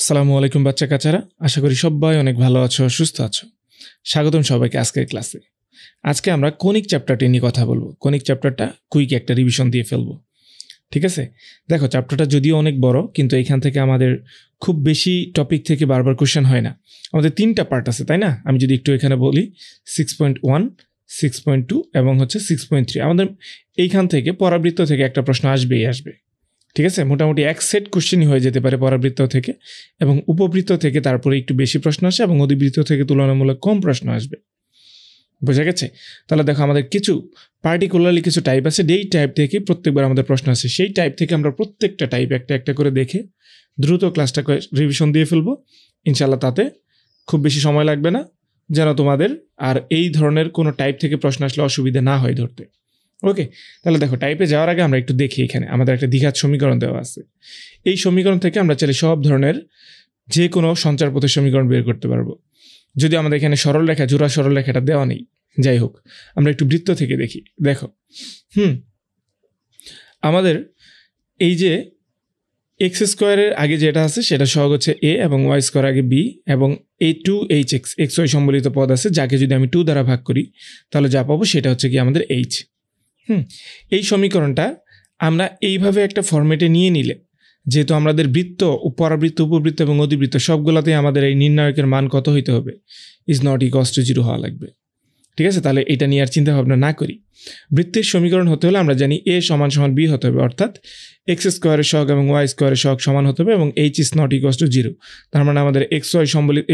আসসালামু আলাইকুম বাচ্চা কাচ্চারা, আশা করি সবাই অনেক ভালো আছো, সুস্থ আছো। স্বাগতম সবাইকে আজকের ক্লাসে। আজকে আমরা কনিক চ্যাপ্টারটি নিয়ে কথা বলবো। কনিক চ্যাপ্টারটা কুইক একটা রিভিশন দিয়ে ফেলবো, ঠিক আছে? দেখো, চ্যাপ্টারটা যদিও অনেক বড়, কিন্তু এখান থেকে আমাদের খুব বেশি টপিক থেকে বারবার কোশ্চেন হয় না। আমাদের 3টা পার্ট আছে, তাই না? আমি যদি একটু এখানে বলি 6.1, 6.2 এবং 6.3। আমাদের এইখান থেকে পরাবৃত্ত থেকে একটা প্রশ্ন আসবেই আসবে, ঠিক আছে? মোটামুটি এক সেট কোশ্চেনই হয়ে যেতে পারে পরাবৃত্ত থেকে, এবং উপবৃত্ত থেকে তারপরে একটু বেশি প্রশ্ন আসে এবং অধিবৃত্ত থেকে তুলনামূলক কম প্রশ্ন আসবে। বোঝা গেছে? তাহলে দেখো, আমাদের কিছু পার্টিকুলারলি কিছু টাইপ আছে, যেই টাইপ থেকে প্রত্যেকবার আমাদের প্রশ্ন আসে, সেই টাইপ থেকে আমরা প্রত্যেকটা টাইপ একটা একটা করে দেখে দ্রুত ক্লাসটা রিভিশন দিয়ে ফেলবো ইনশাল্লাহ। তাতে খুব বেশি সময় লাগবে না, যেন তোমাদের আর এই ধরনের কোনো টাইপ থেকে প্রশ্ন আসলে অসুবিধা না হয় ধরতে। ওকে, তাহলে দেখো, টাইপে যাওয়ার আগে আমরা একটু দেখি। এখানে আমাদের একটা দ্বিঘাত সমীকরণ দেওয়া আছে। এই সমীকরণ থেকে আমরা চাইলে সব ধরনের যে কোনো সঞ্চার পথের সমীকরণ বের করতে পারবো। যদি আমাদের এখানে সরলরেখা, জোড়া সরলরেখাটা দেওয়া নেই, যাই হোক, আমরা একটু বৃত্ত থেকে দেখি। দেখো, আমাদের এই যে এক্স স্কোয়ারের আগে যেটা আছে সেটা সহগ হচ্ছে এ, এবং ওয়াই স্কোয়ার আগে বি, এবং এই 2hx এক্স ওয়াই সম্বলিত পদ আছে, যাকে যদি আমি 2 দ্বারা ভাগ করি তাহলে যা পাবো সেটা হচ্ছে কি আমাদের এইচ। এই সমীকরণটা আমরা এইভাবে একটা ফরম্যাটে নিয়ে নিলে, যেহেতু আমাদের বৃত্ত, পরাবৃত্ত, উপবৃত্ত এবং অধিবৃত্ত সবগুলোতেই আমাদের এই নির্ণায়কের মান কত হইতে হবে, ইজ নট ইকুয়ালস টু 0 হওয়া লাগবে, ঠিক আছে? তাহলে এটা নিয়ে আর চিন্তা ভাবনা না করি। বৃত্তের সমীকরণ হতে হলে আমরা জানি এ সমান সমান বি হতে হবে, অর্থাৎ এক্স স্কোয়ারের সহগ এবং ওয়াই স্কোয়ারের সহগ সমান হতে হবে, এবং h is not equals to 0। তার মানে আমাদের এক্স ওয়াই সম্বলিত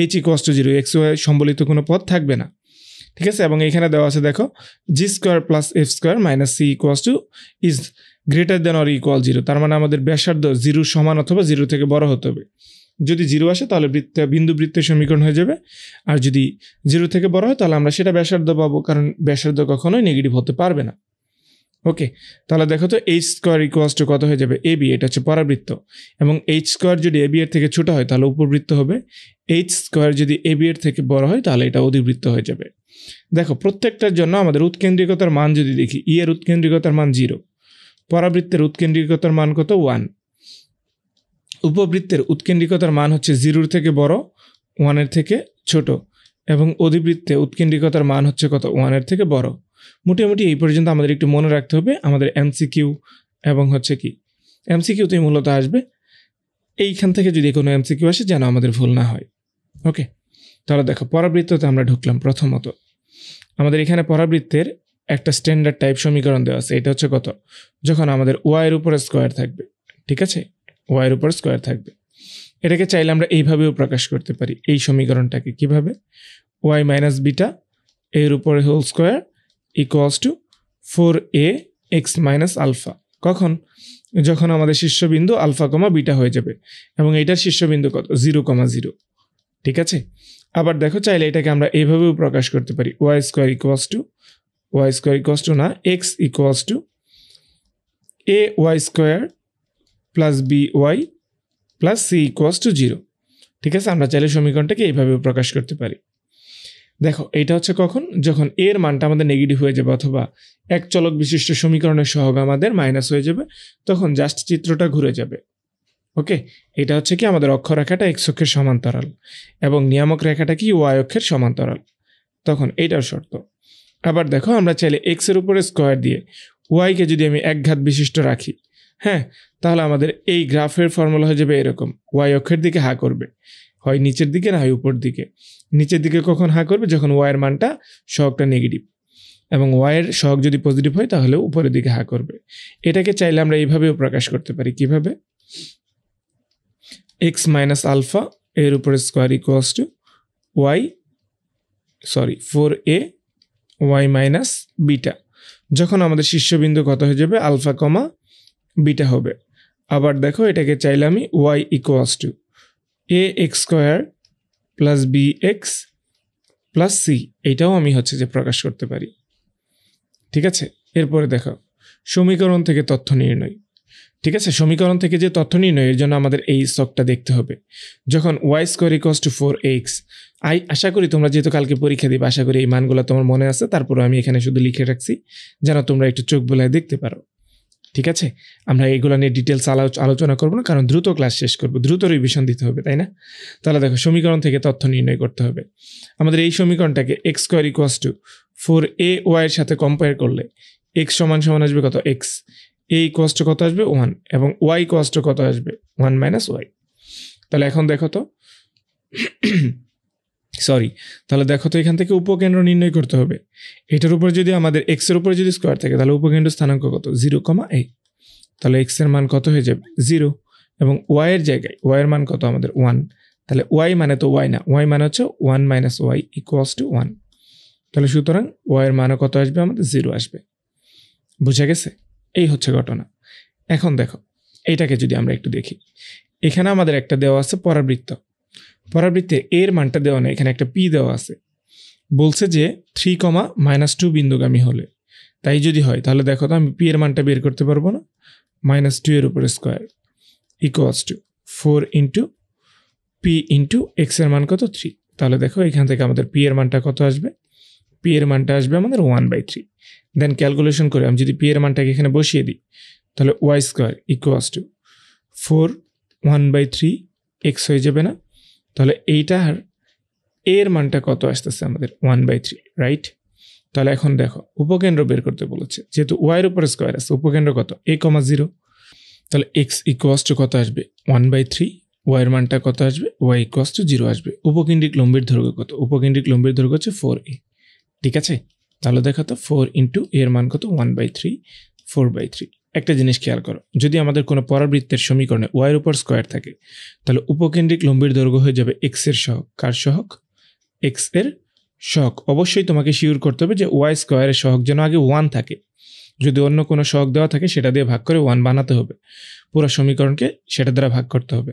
h equals to 0, x y সম্বলিত কোনো পদ থাকবে না, ঠিক আছে? এবং এখানে দেওয়া আছে, দেখো, G square plus F square minus C equals to is greater than or equal 0। তার মানে আমাদের ব্যাসার্ধ 0 সমান অথবা 0 থেকে বড় হতে হবে। যদি 0 আসে তাহলে বিন্দু বৃত্তের সমীকরণ হয়ে যাবে, আর যদি 0 থেকে বড় হয় তাহলে আমরা সেটা ব্যাসার্ধ পাবো, কারণ ব্যাসার্ধ কখনোই নেগেটিভ হতে পারবে না। ওকে, তাহলে দেখো তো, এইচ স্কোয়ার ইকুয়ালস টু কত হয়ে যাবে, এ বি। এটা হচ্ছে পরাবৃত্ত, এবং এইচ স্কোয়ার যদি এ বি এর থেকে ছোট হয় তাহলে উপবৃত্ত হবে। এইচ স্কোয়ার যদি এ বি এর থেকে বড় হয় তাহলে এটা অধিবৃত্ত হয়ে যাবে। দেখো, প্রত্যেকটার জন্য আমাদের উৎকেন্দ্রিকতার মান যদি দেখি, ই এর উৎকেন্দ্রিকতার মান 0, পরাবৃত্তের উৎকেন্দ্রিকতার মান কত, 1, উপবৃত্তের উৎকেন্দ্রিকতার মান হচ্ছে 0 থেকে বড়, 1 এর থেকে ছোট, এবং অধিবৃত্তে উৎকেন্দ্রিকতার মান হচ্ছে কত, 1 এর থেকে বড়। মোটামুটি এই পর্যন্ত আমাদের একটু মনে রাখতে হবে। আমাদের এমসিকিউ এবং হচ্ছে কি, এমসিকিউতেই মূলত আসবে। এইখান থেকে যদি কোনো এমসিকিউ আসে যেন আমাদের ভুল না হয়। ওকে, তাহলে দেখো, পরাবৃত্ততে আমরা ঢুকলাম। প্রথমত আমাদের এখানে পরাবৃত্তের একটা স্ট্যান্ডার্ড টাইপ সমীকরণ দেওয়া আছে। এটা হচ্ছে কত, যখন আমাদের ওয়াইয়ের উপরে স্কোয়ার থাকবে, ঠিক আছে? ওয়াইয়ের উপর স্কোয়ার থাকবে। এটাকে চাইলে আমরা এইভাবেও প্রকাশ করতে পারি। এই সমীকরণটাকে কিভাবে, ওয়াই মাইনাস বিটা এর উপরে whole square equals to 4a x minus alpha. কখন, যখন আমাদের শীর্ষবিন্দু আলফা কমা বিটা হয়ে যাবে, এবং এইটার শীর্ষবিন্দু কত, 0,0, ঠিক আছে? আবার দেখো, চাইলে এটাকে আমরা এইভাবেও প্রকাশ করতে পারি, ওয়াই স্কোয়ার ইকুয়ালস টু না, x equals to a y square plus b y plus c equals to 0, ঠিক আছে? আমরা চাইলে সমীকরণটাকে এইভাবেও প্রকাশ করতে পারি। দেখো, এইটা হচ্ছে কখন, যখন এর মানটা আমাদের নেগেটিভ হয়ে যাবে, অথবা এক চলক বিশিষ্ট সমীকরণের সহগ আমাদের মাইনাস হয়ে যাবে, তখন জাস্ট চিত্রটা ঘুরে যাবে। ওকে, এটা হচ্ছে কি, আমাদের অক্ষরেখাটা এক্স অক্ষের সমান্তরাল এবং নিয়ামক রেখাটা কি ওয়াই অক্ষের সমান্তরাল, তখন এইটার শর্ত। আবার দেখো, আমরা চাইলে এক্স এর উপরে স্কোয়ার দিয়ে ওয়াইকে যদি আমি একঘাত বিশিষ্ট রাখি, হ্যাঁ, তাহলে আমাদের এই গ্রাফের ফর্মুলা হয়ে যাবে এরকম, ওয়াই অক্ষের দিকে হা করবে, হয় নিচের দিকে না হয় উপর দিকে। নিচের দিকে কখন হা করবে, যখন ওয়াইয়ের মানটা সহগটা নেগেটিভ, এবং ওয়াইয়ের সহগ যদি পজিটিভ হয় তাহলে উপরের দিকে হা করবে। এটাকে চাইলে আমরা এইভাবেও প্রকাশ করতে পারি। কিভাবে, এক্স মাইনাস আলফা এর উপরে square equals to 4a y minus beta, যখন আমাদের শীর্ষবিন্দু কত হয়ে যাবে, আলফা কমা বিটা হবে। আবার দেখো, এটাকে চাইলে আমি y equals to a x square plus b x plus c, এইটাও আমি হচ্ছে যে প্রকাশ করতে পারি, ঠিক আছে? এরপরে দেখো, সমীকরণ থেকে তথ্য নির্ণয়, ঠিক আছে? সমীকরণ থেকে যে তথ্য নির্ণয়, এর জন্য আমাদের এই ছকটা দেখতে হবে। যখন y square equals to 4x, আশা করি তোমরা যেহেতু কালকে পরীক্ষা দিবে, আশা করি এই মানগুলো তোমার মনে আছে, তারপরে আমি এখানে শুধু লিখে রাখছি যেন তোমরা একটু চোখ বোলায় দেখতে পারো, ঠিক আছে, আমরা এগুলো নিয়ে ডিটেলস আলোচনা করবো না, কারণ দ্রুত ক্লাস শেষ করবো, দ্রুত রিভিশন দিতে হবে, তাই না? তাহলে দেখো সমীকরণ থেকে তথ্য নির্ণয় করতে হবে। আমাদের এই সমীকরণটাকে x square equals to 4ay এর সাথে কম্পেয়ার করলে এক্স সমান সমান আসবে কত? এক্স। এ ইকুয়ালস টু কত আসবে? 1, এবং ওয়াই ইকুয়ালস টু কত আসবে? 1 মাইনাস ওয়াই। তাহলে এখন দেখো তো তাহলে দেখো তো এখান থেকে উপকেন্দ্র নির্ণয় করতে হবে। এটার উপর যদি আমাদের এক্স এর উপরে যদি স্কোয়ার থাকে তাহলে উপকেন্দ্র স্থানাঙ্ক কত? 0,a। তাহলে এক্স এর মান কত হয়ে যাবে? 0, এবং ওয়াই এর জায়গায় ওয়াই এর মান কত আমাদের? 1। তাহলে ওয়াই মানে তো ওয়াই না, ওয়াই মানে হচ্ছে 1 মাইনাস ওয়াই ইকুয়ালস টু 1। তাহলে সুতরাং ওয়াই এর মানও কত আসবে আমাদের? 0 আসবে। বুঝা গেছে? এই হচ্ছে ঘটনা। এখন দেখো এইটাকে যদি আমরা একটু দেখি, এখানে আমাদের একটা দেওয়া আছে পরাবৃত্ত। পরাবৃত্তে এর মানটা দেওয়া নেই, এখানে একটা পি দেওয়া আছে। বলছে যে 3,-2 বিন্দুগামী হলে, তাই যদি হয় তাহলে দেখো তো আমি পি এর মানটা বের করতে পারবো না? -2 এর উপরে square equals to 4 into P into x এর মান কত? 3। তাহলে দেখো এখান থেকে আমাদের পি এর মানটা কত আসবে? পি এর মানটা আসবে আমাদের 1/3। দেন ক্যালকুলেশন করে আমি যদি পি এর মানটাকে এখানে বসিয়ে দিই তাহলে y square equals to 4 1/3 x হয়ে যাবে না? তাহলে এইটার এর মানটা কত আসতেছে আমাদের? 1/3, রাইট? তাহলে এখন দেখো উপকেন্দ্র বের করতে বলেছে, যেহেতু ওয়াই এর উপরে স্কোয়ার আছে, উপকেন্দ্র কত? a,0। তাহলে এক্স ইকুয়ালস টু কত আসবে? 1/3। ওয়াই এর মানটা কত আসবে? ওয়াই ইকুয়ালস টু 0 আসবে। উপকেন্দ্রিক লম্বের দৈর্ঘ্য কত? উপকেন্দ্রিক লম্বের দৈর্ঘ্য হচ্ছে 4a। ঠিক আছে, তাহলে দেখো তো 4 ইন্টু এর মান কত? 1/3, 4/3। একটা জিনিস খেয়াল করো, যদি আমাদের কোনো পরাবৃত্তের সমীকরণে ওয়াই এর উপর স্কোয়ার থাকে তাহলে উপকেন্দ্রিক লম্বের দৈর্ঘ্য হয়ে যাবে এক্স এর সহগ। কার সহগ? এক্স এর সহগ। অবশ্যই তোমাকে শিওর করতে হবে যে ওয়াই স্কোয়ারের সহগ যেন আগে 1 থাকে। যদি অন্য কোনো সহগ দেওয়া থাকে সেটা দিয়ে ভাগ করে 1 বানাতে হবে, পুরো সমীকরণকে সেটা দ্বারা ভাগ করতে হবে।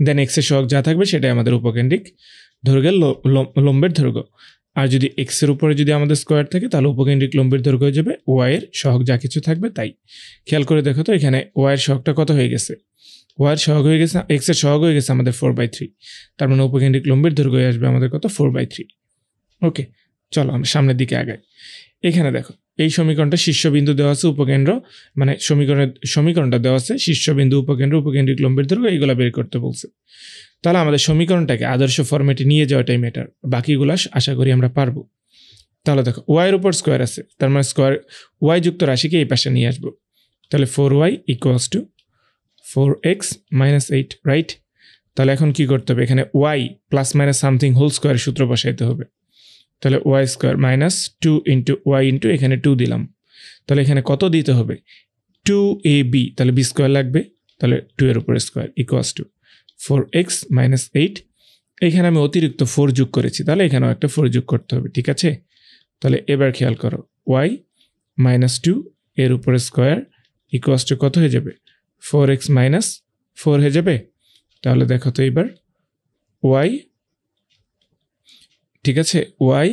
দেন এক্স এর সহগ যা থাকবে সেটাই আমাদের উপকেন্দ্রিক দৈর্ঘ্যের লম্বের দৈর্ঘ্য। আর যদি এক্স এর উপরে যদি আমাদের স্কোয়ার থাকে তাহলে উপকেন্দ্রিক লম্বের দৈর্ঘ্য হয়ে যাবে ওয়াই এর সহগ যা কিছু থাকবে তাই। খেয়াল করে দেখো তো এখানে ওয়াই এর সহগটা কত হয়ে গেছে? ওয়াই এর সহগ হয়ে গেছে, এক্স এর সহগ হয়ে গেছে আমাদের 4/3। তার মানে উপকেন্দ্রিক লম্বের দৈর্ঘ্য হয়ে আসবে আমাদের কত? 4/3। ওকে, চলো আমরা সামনের দিকে আগাই। এখানে দেখো এই সমীকরণটা শীর্ষবিন্দু দেওয়া আছে, উপকেন্দ্র মানে সমীকরণটা দেওয়া আছে শীর্ষবিন্দু, উপকেন্দ্র, উপকেন্দ্রিক লম্বের দৈর্ঘ্য, এইগুলা বের করতে বলছে। তাহলে আমাদের সমীকরণটাকে আদর্শ ফরম্যাটে নিয়ে যাওয়াটাই ম্যাটার, বাকিগুলো আশা করি আমরা পারবো। তাহলে দেখো ওয়াই এর উপর স্কোয়ার আছে, তার মানে স্কোয়ার ওয়াই যুক্ত রাশিকে এই পাশে নিয়ে আসবো। তাহলে 4y equals to 4x - 8, right? তাহলে এখন কি করতে হবে? এখানে y plus minus something whole square সূত্র বসাইতে হবে। তাহলে y square -2 into y into এখানে 2 দিলাম। তাহলে এখানে কত দিতে হবে? 2ab। তাহলে বি স্কোয়ার লাগবে, তাহলে 2 এর উপরে স্কোয়ার ইকুয়ালস টু 4x - 8। এখানে আমি অতিরিক্ত 4 যোগ করেছি, তাহলে এখানেও একটা 4 যোগ করতে হবে। ঠিক আছে, তাহলে এবার খেয়াল করো y -2 এর উপরে স্কোয়ার ইকুয়ালস টু কত হয়ে যাবে? 4x - 4 হয়ে যাবে। তাহলে দেখো তো এবার y, ঠিক আছে, y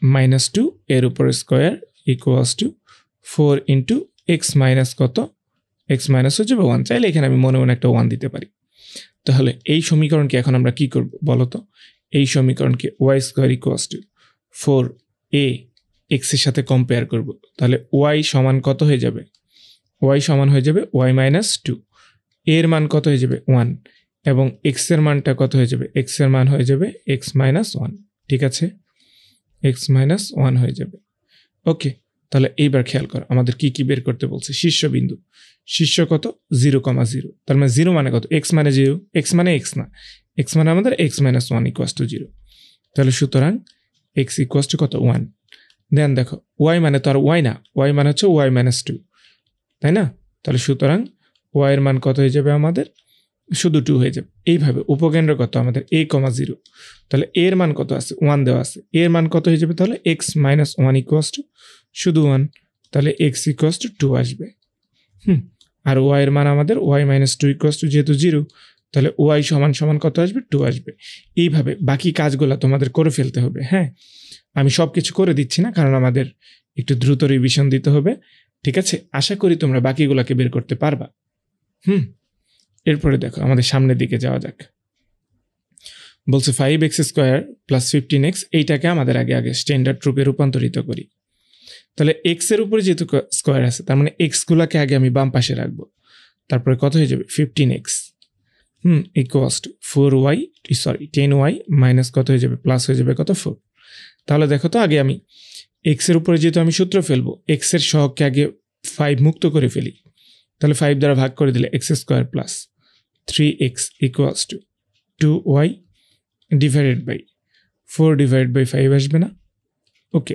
-2 এর উপরে square equals to 4 into x minus কত? এক্স মাইনাস হচ্ছে 1। চাইলে এখানে আমি মনে মনে একটা 1 দিতে পারি। তাহলে এই সমীকরণকে এখন আমরা কি করব বলো তো? এই সমীকরণকে y square equals to 4a x এর সাথে কম্পেয়ার করব। তাহলে ওয়াই সমান কত হয়ে যাবে? ওয়াই সমান হয়ে যাবে ওয়াই -2, এর মান কত হয়ে যাবে? 1, এবং এক্স এর মানটা কত হয়ে যাবে? এক্স এর মান হয়ে যাবে এক্স -1। ঠিক আছে, এক্স -1 হয়ে যাবে। ওকে, তাহলে এইবার খেয়াল করো আমাদের কি কি বের করতে বলছে? শীর্ষবিন্দু, শীর্ষ কত? 0,0। তার মানে 0 মানে কত? এক্স মানে 0, এক্স মানে এক্স না, এক্স মানে আমাদের এক্স -1 ইকুয়ালস টু 0। তাহলে সুতরাং এক্স ইকুয়ালস টু কত? 1। দেন দেখো ওয়াই মানে তো আর ওয়াই না, ওয়াই মানে হচ্ছে ওয়াই -2, তাই না? তাহলে সুতরাং ওয়াই এর মান কত হয়ে যাবে আমাদের? শুধু 2 হয়ে যাবে। এইভাবে উপকেন্দ্র কত আমাদের? a,0। তাহলে এর মান কত আছে? 1 দেওয়া আছে, এর মান কত হয়ে যাবে? তাহলে এক্স -1 ইকুয়ালস টু শুধু 1, তাহলে এক্স ইকুয়ালস টু 2 আসবে। আর ওয়াই এর মান আমাদের ওয়াই -2 ইকুয়ালস টু যেহেতু 0, তাহলে ওয়াই সমান সমান কত আসবে? 2 আসবে। এইভাবে বাকি কাজগুলো তোমাদের করে ফেলতে হবে। হ্যাঁ, আমি সব কিছু করে দিচ্ছি না, কারণ আমাদের একটু দ্রুত রিভিশন দিতে হবে। ঠিক আছে, আশা করি তোমরা বাকিগুলোকে বের করতে পারবা। এরপরে দেখো আমাদের সামনের দিকে যাওয়া যাক। বলছে 5x² + 15x, এইটাকে আমাদের আগে স্ট্যান্ডার্ড রূপে রূপান্তরিত করি। তাহলে এক্স এর উপরে যেহেতু স্কোয়ার আছে তার মানে এক্সগুলোকে আগে আমি বাম পাশে রাখবো, তারপরে কত হয়ে যাবে 15x equals to 4y 10y minus কত হয়ে যাবে প্লাস হয়ে যাবে কত 4। তাহলে দেখো তো আগে আমি এক্স এর উপরে যেহেতু আমি সূত্র ফেলবো এক্স এর সহগকে আগে 5 মুক্ত করে ফেলি, তাহলে 5 দ্বারা ভাগ করে দিলে x square plus 3x equals to 2y divided by 4 divide by 5 আসবে না? ওকে,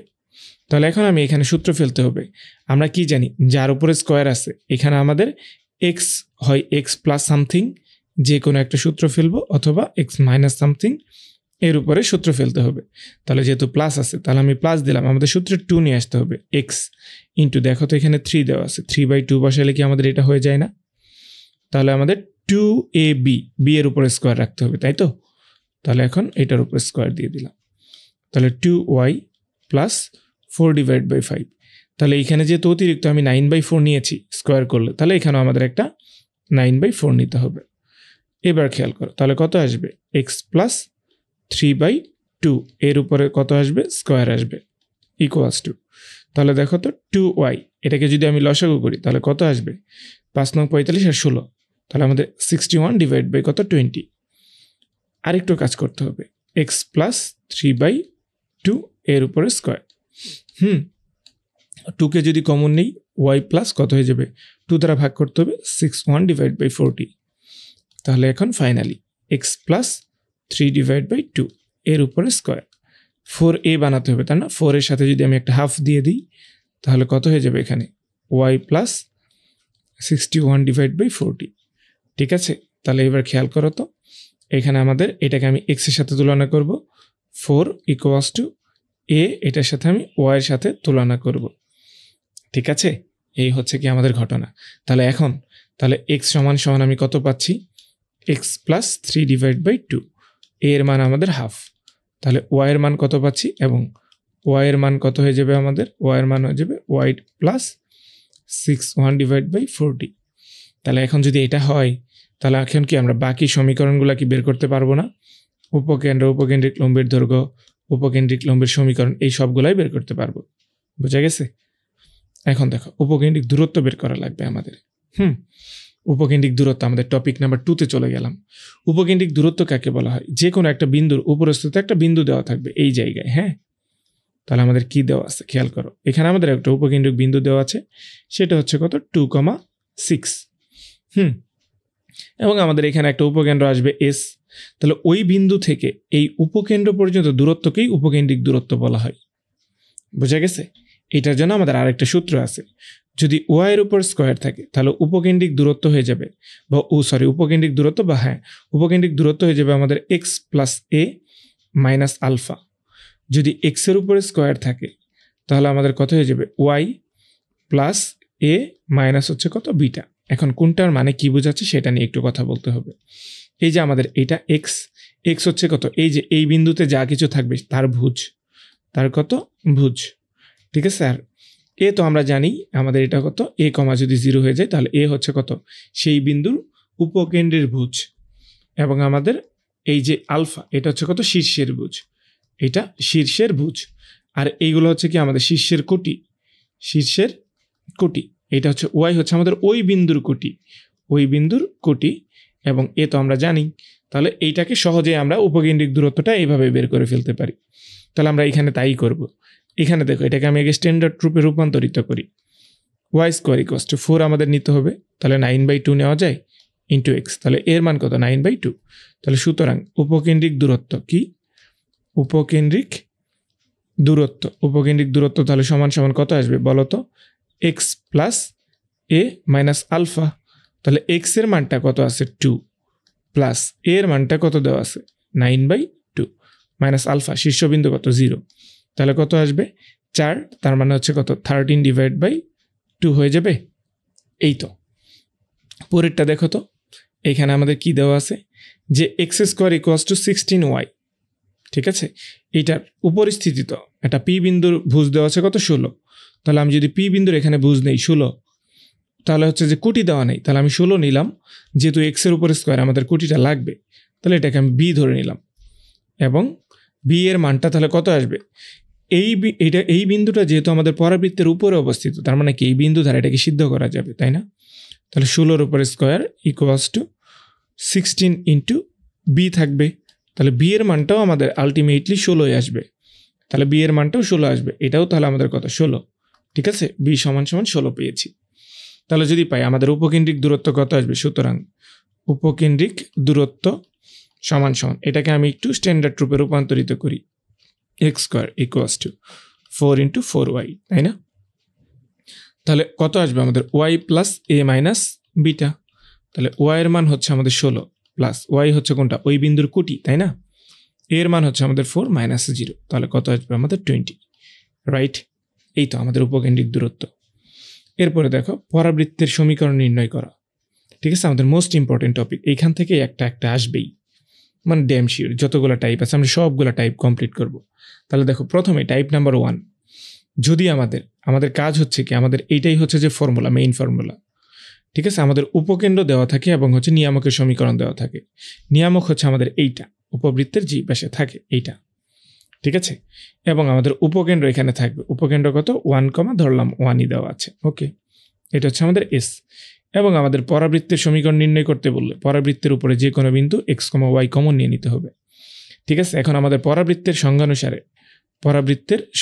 তাহলে এখন আমি এখানে সূত্র ফেলতে হবে। আমরা কি জানি যার উপরে স্কোয়ার আছে এখানে আমাদের এক্স হয় এক্স প্লাস সামথিং, যে কোনো একটা সূত্র ফেলবো, অথবা এক্স মাইনাস সামথিং এর উপরে সূত্র ফেলতে হবে। তাহলে যেহেতু প্লাস আছে তাহলে আমি প্লাস দিলাম, আমাদের সূত্রে 2 নিয়ে আসতে হবে, এক্স ইন্টু দেখো তো এখানে 3 দেওয়া আছে, 3/2 বসালে কি আমাদের এটা হয়ে যায় না? তাহলে আমাদের 2ab বি এর উপরে স্কোয়ার রাখতে হবে, তাই তো? তাহলে এখন এটার উপরে স্কোয়ার দিয়ে দিলাম, তাহলে 2y প্লাস 4 ডিভাইড বাই 5। তাহলে এখানে যেহেতু অতিরিক্ত আমি 9/4 নিয়েছি স্কোয়ার করলে, তাহলে এখানেও আমাদের একটা 9/4 নিতে হবে। এবার খেয়াল করো তাহলে কত আসবে, এক্স প্লাস 3/2 এর উপরে কত আসবে স্কোয়ার আসবে ইকুয়ালস টু, তাহলে দেখো তো 2y, এটাকে যদি আমি লসাগু করি তাহলে কত আসবে 5 নং 45 আর 16, তাহলে আমাদের 61 ডিভাইড বাই কত 20। আরেকটু কাজ করতে হবে, এক্স প্লাস 3/2 এর উপরে স্কোয়ার, 2কে যদি কমন নেই ওয়াই প্লাস কত হয়ে যাবে 2 দ্বারা ভাগ করতে হবে 61 ডিভাইড বাই 40। তাহলে এখন finally x plus 3 divide by 2 এর উপরে স্কোয়ার, 4a বানাতে হবে তাই না? 4 এর সাথে যদি আমি একটা হাফ দিয়ে দিই তাহলে কত হয়ে যাবে এখানে ওয়াই প্লাস 61 ডিভাইড বাই 40। ঠিক আছে, তাহলে এবার খেয়াল করো তো এখানে আমাদের এটাকে আমি এক্স এর সাথে তুলনা করব, 4 ইকুয়ালস টু এ, এটার সাথে আমি ওয়াই এর সাথে তুলনা করব। ঠিক আছে, এই হচ্ছে কি আমাদের ঘটনা। তাহলে এখন তাহলে এক্স সমান সমান আমি কত পাচ্ছি, এক্স প্লাস 3 ডিভাইড বাই 2, এর মান আমাদের হাফ, তাহলে ওয়াই এর মান কত পাচ্ছি, এবং ওয়াই এর মান কত হয়ে যাবে আমাদের, ওয়াই এর মান হয়ে যাবে ওয়াই প্লাস 61 ডিভাইড বাই 40। তাহলে এখন যদি এটা হয় তাহলে এখন কি আমরা বাকি সমীকরণগুলো কি বের করতে পারবো না? উপকেন্দ্র, উপকেন্দ্রিক লম্বের দৈর্ঘ্য, উপকেন্দ্রিক লম্বের সমীকরণ, এই সবগুলাই বের করতে পারবো। বোঝা গেছে? এখন দেখো উপকেন্দ্রিক দূরত্ব বের করা লাগবে আমাদের। উপকেন্দ্রিক দূরত্ব আমাদের টপিক নাম্বার 2-তে চলে গেলাম। উপকেন্দ্রিক দূরত্ব কাকে বলা হয়? যে কোনো একটা বিন্দুর উপরস্থিত একটা বিন্দু দেওয়া থাকবে এই জায়গায়, হ্যাঁ? তাহলে আমাদের কি দেওয়া আছে খেয়াল করো, এখানে আমাদের একটা উপকেন্দ্রিক বিন্দু দেওয়া আছে, সেটা হচ্ছে কত 2,6। এবং আমাদের এখানে একটা উপকেন্দ্র আসবে এস। তাহলে ওই বিন্দু থেকে এই উপকেন্দ্র পর্যন্ত দূরত্বকেই উপকেন্দ্রিক দূরত্ব বলা হয়। বোঝা গেছে? এটার জন্য আমাদের আরেকটা সূত্র আছে, যদি ওয়াই এর উপর স্কোয়ার থাকে তাহলে উপকেন্দ্রিক দূরত্ব হয়ে যাবে, বা উপকেন্দ্রিক দূরত্ব, বা উপকেন্দ্রিক দূরত্ব হয়ে যাবে আমাদের এক্স প্লাস এ মাইনাস আলফা। যদি এক্স এর উপরে স্কোয়ার থাকে তাহলে আমাদের কত হয়ে যাবে, ওয়াই প্লাস এ মাইনাস হচ্ছে কত বিটা। এখন কোনটার মানে কি বোঝাচ্ছে সেটা নিয়ে একটু কথা বলতে হবে। এই যে আমাদের এটা এক্স, এক্স হচ্ছে কত, এই যে এই বিন্দুতে যা কিছু থাকবে তার ভুজ, তার কত ভুজ। ঠিক আছে, আর এ তো আমরা জানি আমাদের এটা কত, এ কমা যদি 0 হয়ে যায় তাহলে এ হচ্ছে কত, সেই বিন্দুর উপকেন্দ্রের ভুজ। এবং আমাদের এই যে আলফা, এটা হচ্ছে কত, শীর্ষের ভুজ, এটা শীর্ষের ভুজ। আর এইগুলো হচ্ছে কি আমাদের শীর্ষের কোটি, শীর্ষের কোটি। এটা হচ্ছে ওয়াই, হচ্ছে আমাদের ওই বিন্দুর কোটি, ওই বিন্দুর কোটি। এবং এ তো আমরা জানি, তাহলে এইটাকে সহজে আমরা উপকেন্দ্রিক দূরত্বটা এইভাবে বের করে ফেলতে পারি। তাহলে আমরা এখানে তাই করব। এখানে দেখো এটাকে আমি আগে স্ট্যান্ডার্ড রূপে রূপান্তরিত করি, ওয়াই স্কোয়ার ইকুয়ালস টু 4 আমাদের নিতে হবে, তাহলে 9/2 নেওয়া যায় ইন্টু এক্স, তাহলে এর মান কত 9/2। তাহলে সুতরাং উপকেন্দ্রিক দূরত্ব কি, উপকেন্দ্রিক দূরত্ব, উপকেন্দ্রিক দূরত্ব তাহলে সমান সমান কত আসবে বলো তো, এক্স প্লাস এ মাইনাস আলফা। তাহলে এক্স এর মানটা কত আছে 2, প্লাস এর মানটা কত দেওয়া আছে 9/2, মাইনাস আলফা শীর্ষবিন্দু কত 0, তাহলে কত আসবে 4, তার মানে হচ্ছে কত 13 ডিভাইড বাই 2 হয়ে যাবে। এই তো পরেরটা দেখো তো, এখানে আমাদের কি দেওয়া আছে যে x square equals two 16y। ঠিক আছে, এইটার উপরিস্থিত একটা পি বিন্দুর ভুজ দেওয়া আছে কত 16। তাহলে আমি যদি পি বিন্দুর এখানে ভুজ নেই 16, তাহলে হচ্ছে যে কোটি দেওয়া নেই, তাহলে আমি 16 নিলাম, যেহেতু এক্সের উপরে স্কোয়ার আমাদের কোটিটা লাগবে, তাহলে এটাকে আমি বি ধরে নিলাম। এবং বি এর মানটা তাহলে কত আসবে, এই বিন্দুটা যেহেতু আমাদের পরাবৃত্তের উপরে অবস্থিত, তার মানে কি এই বিন্দু দ্বারা এটাকে সিদ্ধ করা যাবে, তাই না? তাহলে 16 উপর square equals to 16 into b থাকবে। তাহলে বি এর মানটাও আমাদের আলটিমেটলি 16 আসবে। তাহলে বি এর মানটাও 16 আসবে, এটাও তাহলে আমাদের কত 16, ঠিক আছে? বি সমান সমান 16 পেয়েছি। তাহলে যদি পাই আমাদের উপকেন্দ্রিক দূরত্ব কত আসবে, সুতরাং উপকেন্দ্রিক দূরত্ব সমান সমান, এটাকে আমি একটু স্ট্যান্ডার্ড রূপে রূপান্তরিত করি, x square equals to 4 into 4y, তাই না? তাহলে কত আসবে আমাদের ওয়াই প্লাস এ মাইনাস বিটা। তাহলে ওয়াই এর মান হচ্ছে আমাদের 16 প্লাস ওয়াই হচ্ছে কোনটা, ওই বিন্দুর কোটি, তাই না? এর মান হচ্ছে আমাদের 4 মাইনাস 0, তাহলে কত আসবে আমাদের 20, রাইট? এই তো আমাদের উপকেন্দ্রিক দূরত্ব। এরপরে দেখো পরাবৃত্তের সমীকরণ নির্ণয় করা, ঠিক আছে? আমাদের মোস্ট ইম্পর্টেন্ট টপিক, এইখান থেকে একটা আসবেই, মানে ড্যাম শিওর। যতগুলো টাইপ আছে আমরা সবগুলো টাইপ কমপ্লিট করব। তাহলে দেখো প্রথমে টাইপ নাম্বার 1, যদি আমাদের কাজ হচ্ছে কি, আমাদের এইটাই হচ্ছে যে ফর্মুলা, মেইন ফর্মুলা, ঠিক আছে? আমাদের উপকেন্দ্র দেওয়া থাকে এবং হচ্ছে নিয়ামকের সমীকরণ দেওয়া থাকে। নিয়ামক হচ্ছে আমাদের এইটা, উপবৃত্তের যে পাশে থাকে এইটা, ঠিক আছে? এবং আমাদের উপকেন্দ্র এখানে থাকবে, উপকেন্দ্র কত 1, ধরলাম 1ই দেওয়া আছে, ওকে? এটা হচ্ছে আমাদের এস। এবং আমাদের পরাবৃত্তের সমীকরণ নির্ণয় করতে বললে পরাবৃত্তের উপরে যে কোনো বিন্দু এক্স, ওয়াই কমন নিয়ে নিতে হবে, ঠিক আছে? এখন আমাদের পরাবৃত্তের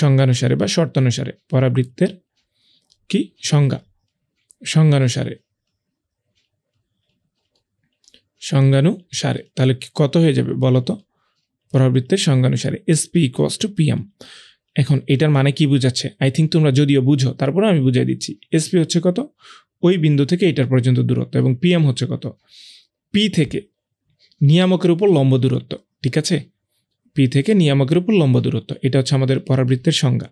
সংজ্ঞানুসারে বা শর্তানুসারে, পরাবৃত্তের কি সংজ্ঞানুসারে তাহলে কত হয়ে যাবে বলো তো? পরাবৃত্তের সংজ্ঞানুসারে এসপি ইকুয়ালস টু পিএম। এখন এটার মানে কি বুঝাচ্ছে? আই থিঙ্ক তোমরা যদিও বুঝো, তারপরে আমি বুঝিয়ে দিচ্ছি। এসপি হচ্ছে কত, ওই বিন্দু থেকে এটার পর্যন্ত দূরত্ব, এবং পিএম হচ্ছে কত, পি থেকে নিয়ামকের উপর লম্ব দূরত্ব, ঠিক আছে? পি থেকে নিয়ামকের উপর লম্ব দূরত্ব, এটা হচ্ছে আমাদের পরাবৃত্তের সংজ্ঞা।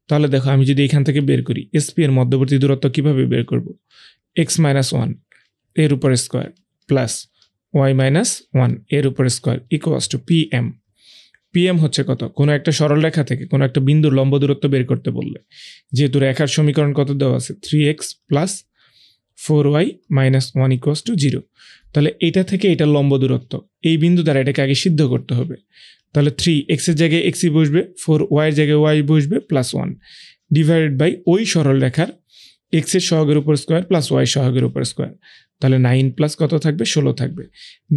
তাহলে দেখো আমি যদি এখান থেকে বের করি এসপি এর মধ্যবর্তী দূরত্ব, কিভাবে বের করব? এক্স মাইনাস 1 এর উপর স্কোয়ার প্লাস ওয়াই মাইনাস 1 এর উপর square equals two PM. PM হচ্ছে কত, কোনো একটা সরল রেখা থেকে কোনো একটা বিন্দুর লম্ব দূরত্ব বের করতে বললে, যেহেতু রেখার সমীকরণ কত দেওয়া আছে, 3x plus 4y minus 1 equals to 0। তাহলে এটা থেকে এটা লম্ব দূরত্ব, এই বিন্দু দ্বারা এটাকে আগে সিদ্ধ করতে হবে। তাহলে 3x এর জায়গায় xই বসবে, 4y এর জায়গায় y বসবে, প্লাস 1 ডিভাইডেড বাই ওই সরল রেখার x এর সহগের উপর স্কোয়ার প্লাস y সহগের উপর স্কোয়ার। তাহলে 9 প্লাস কত থাকবে, 16 থাকবে।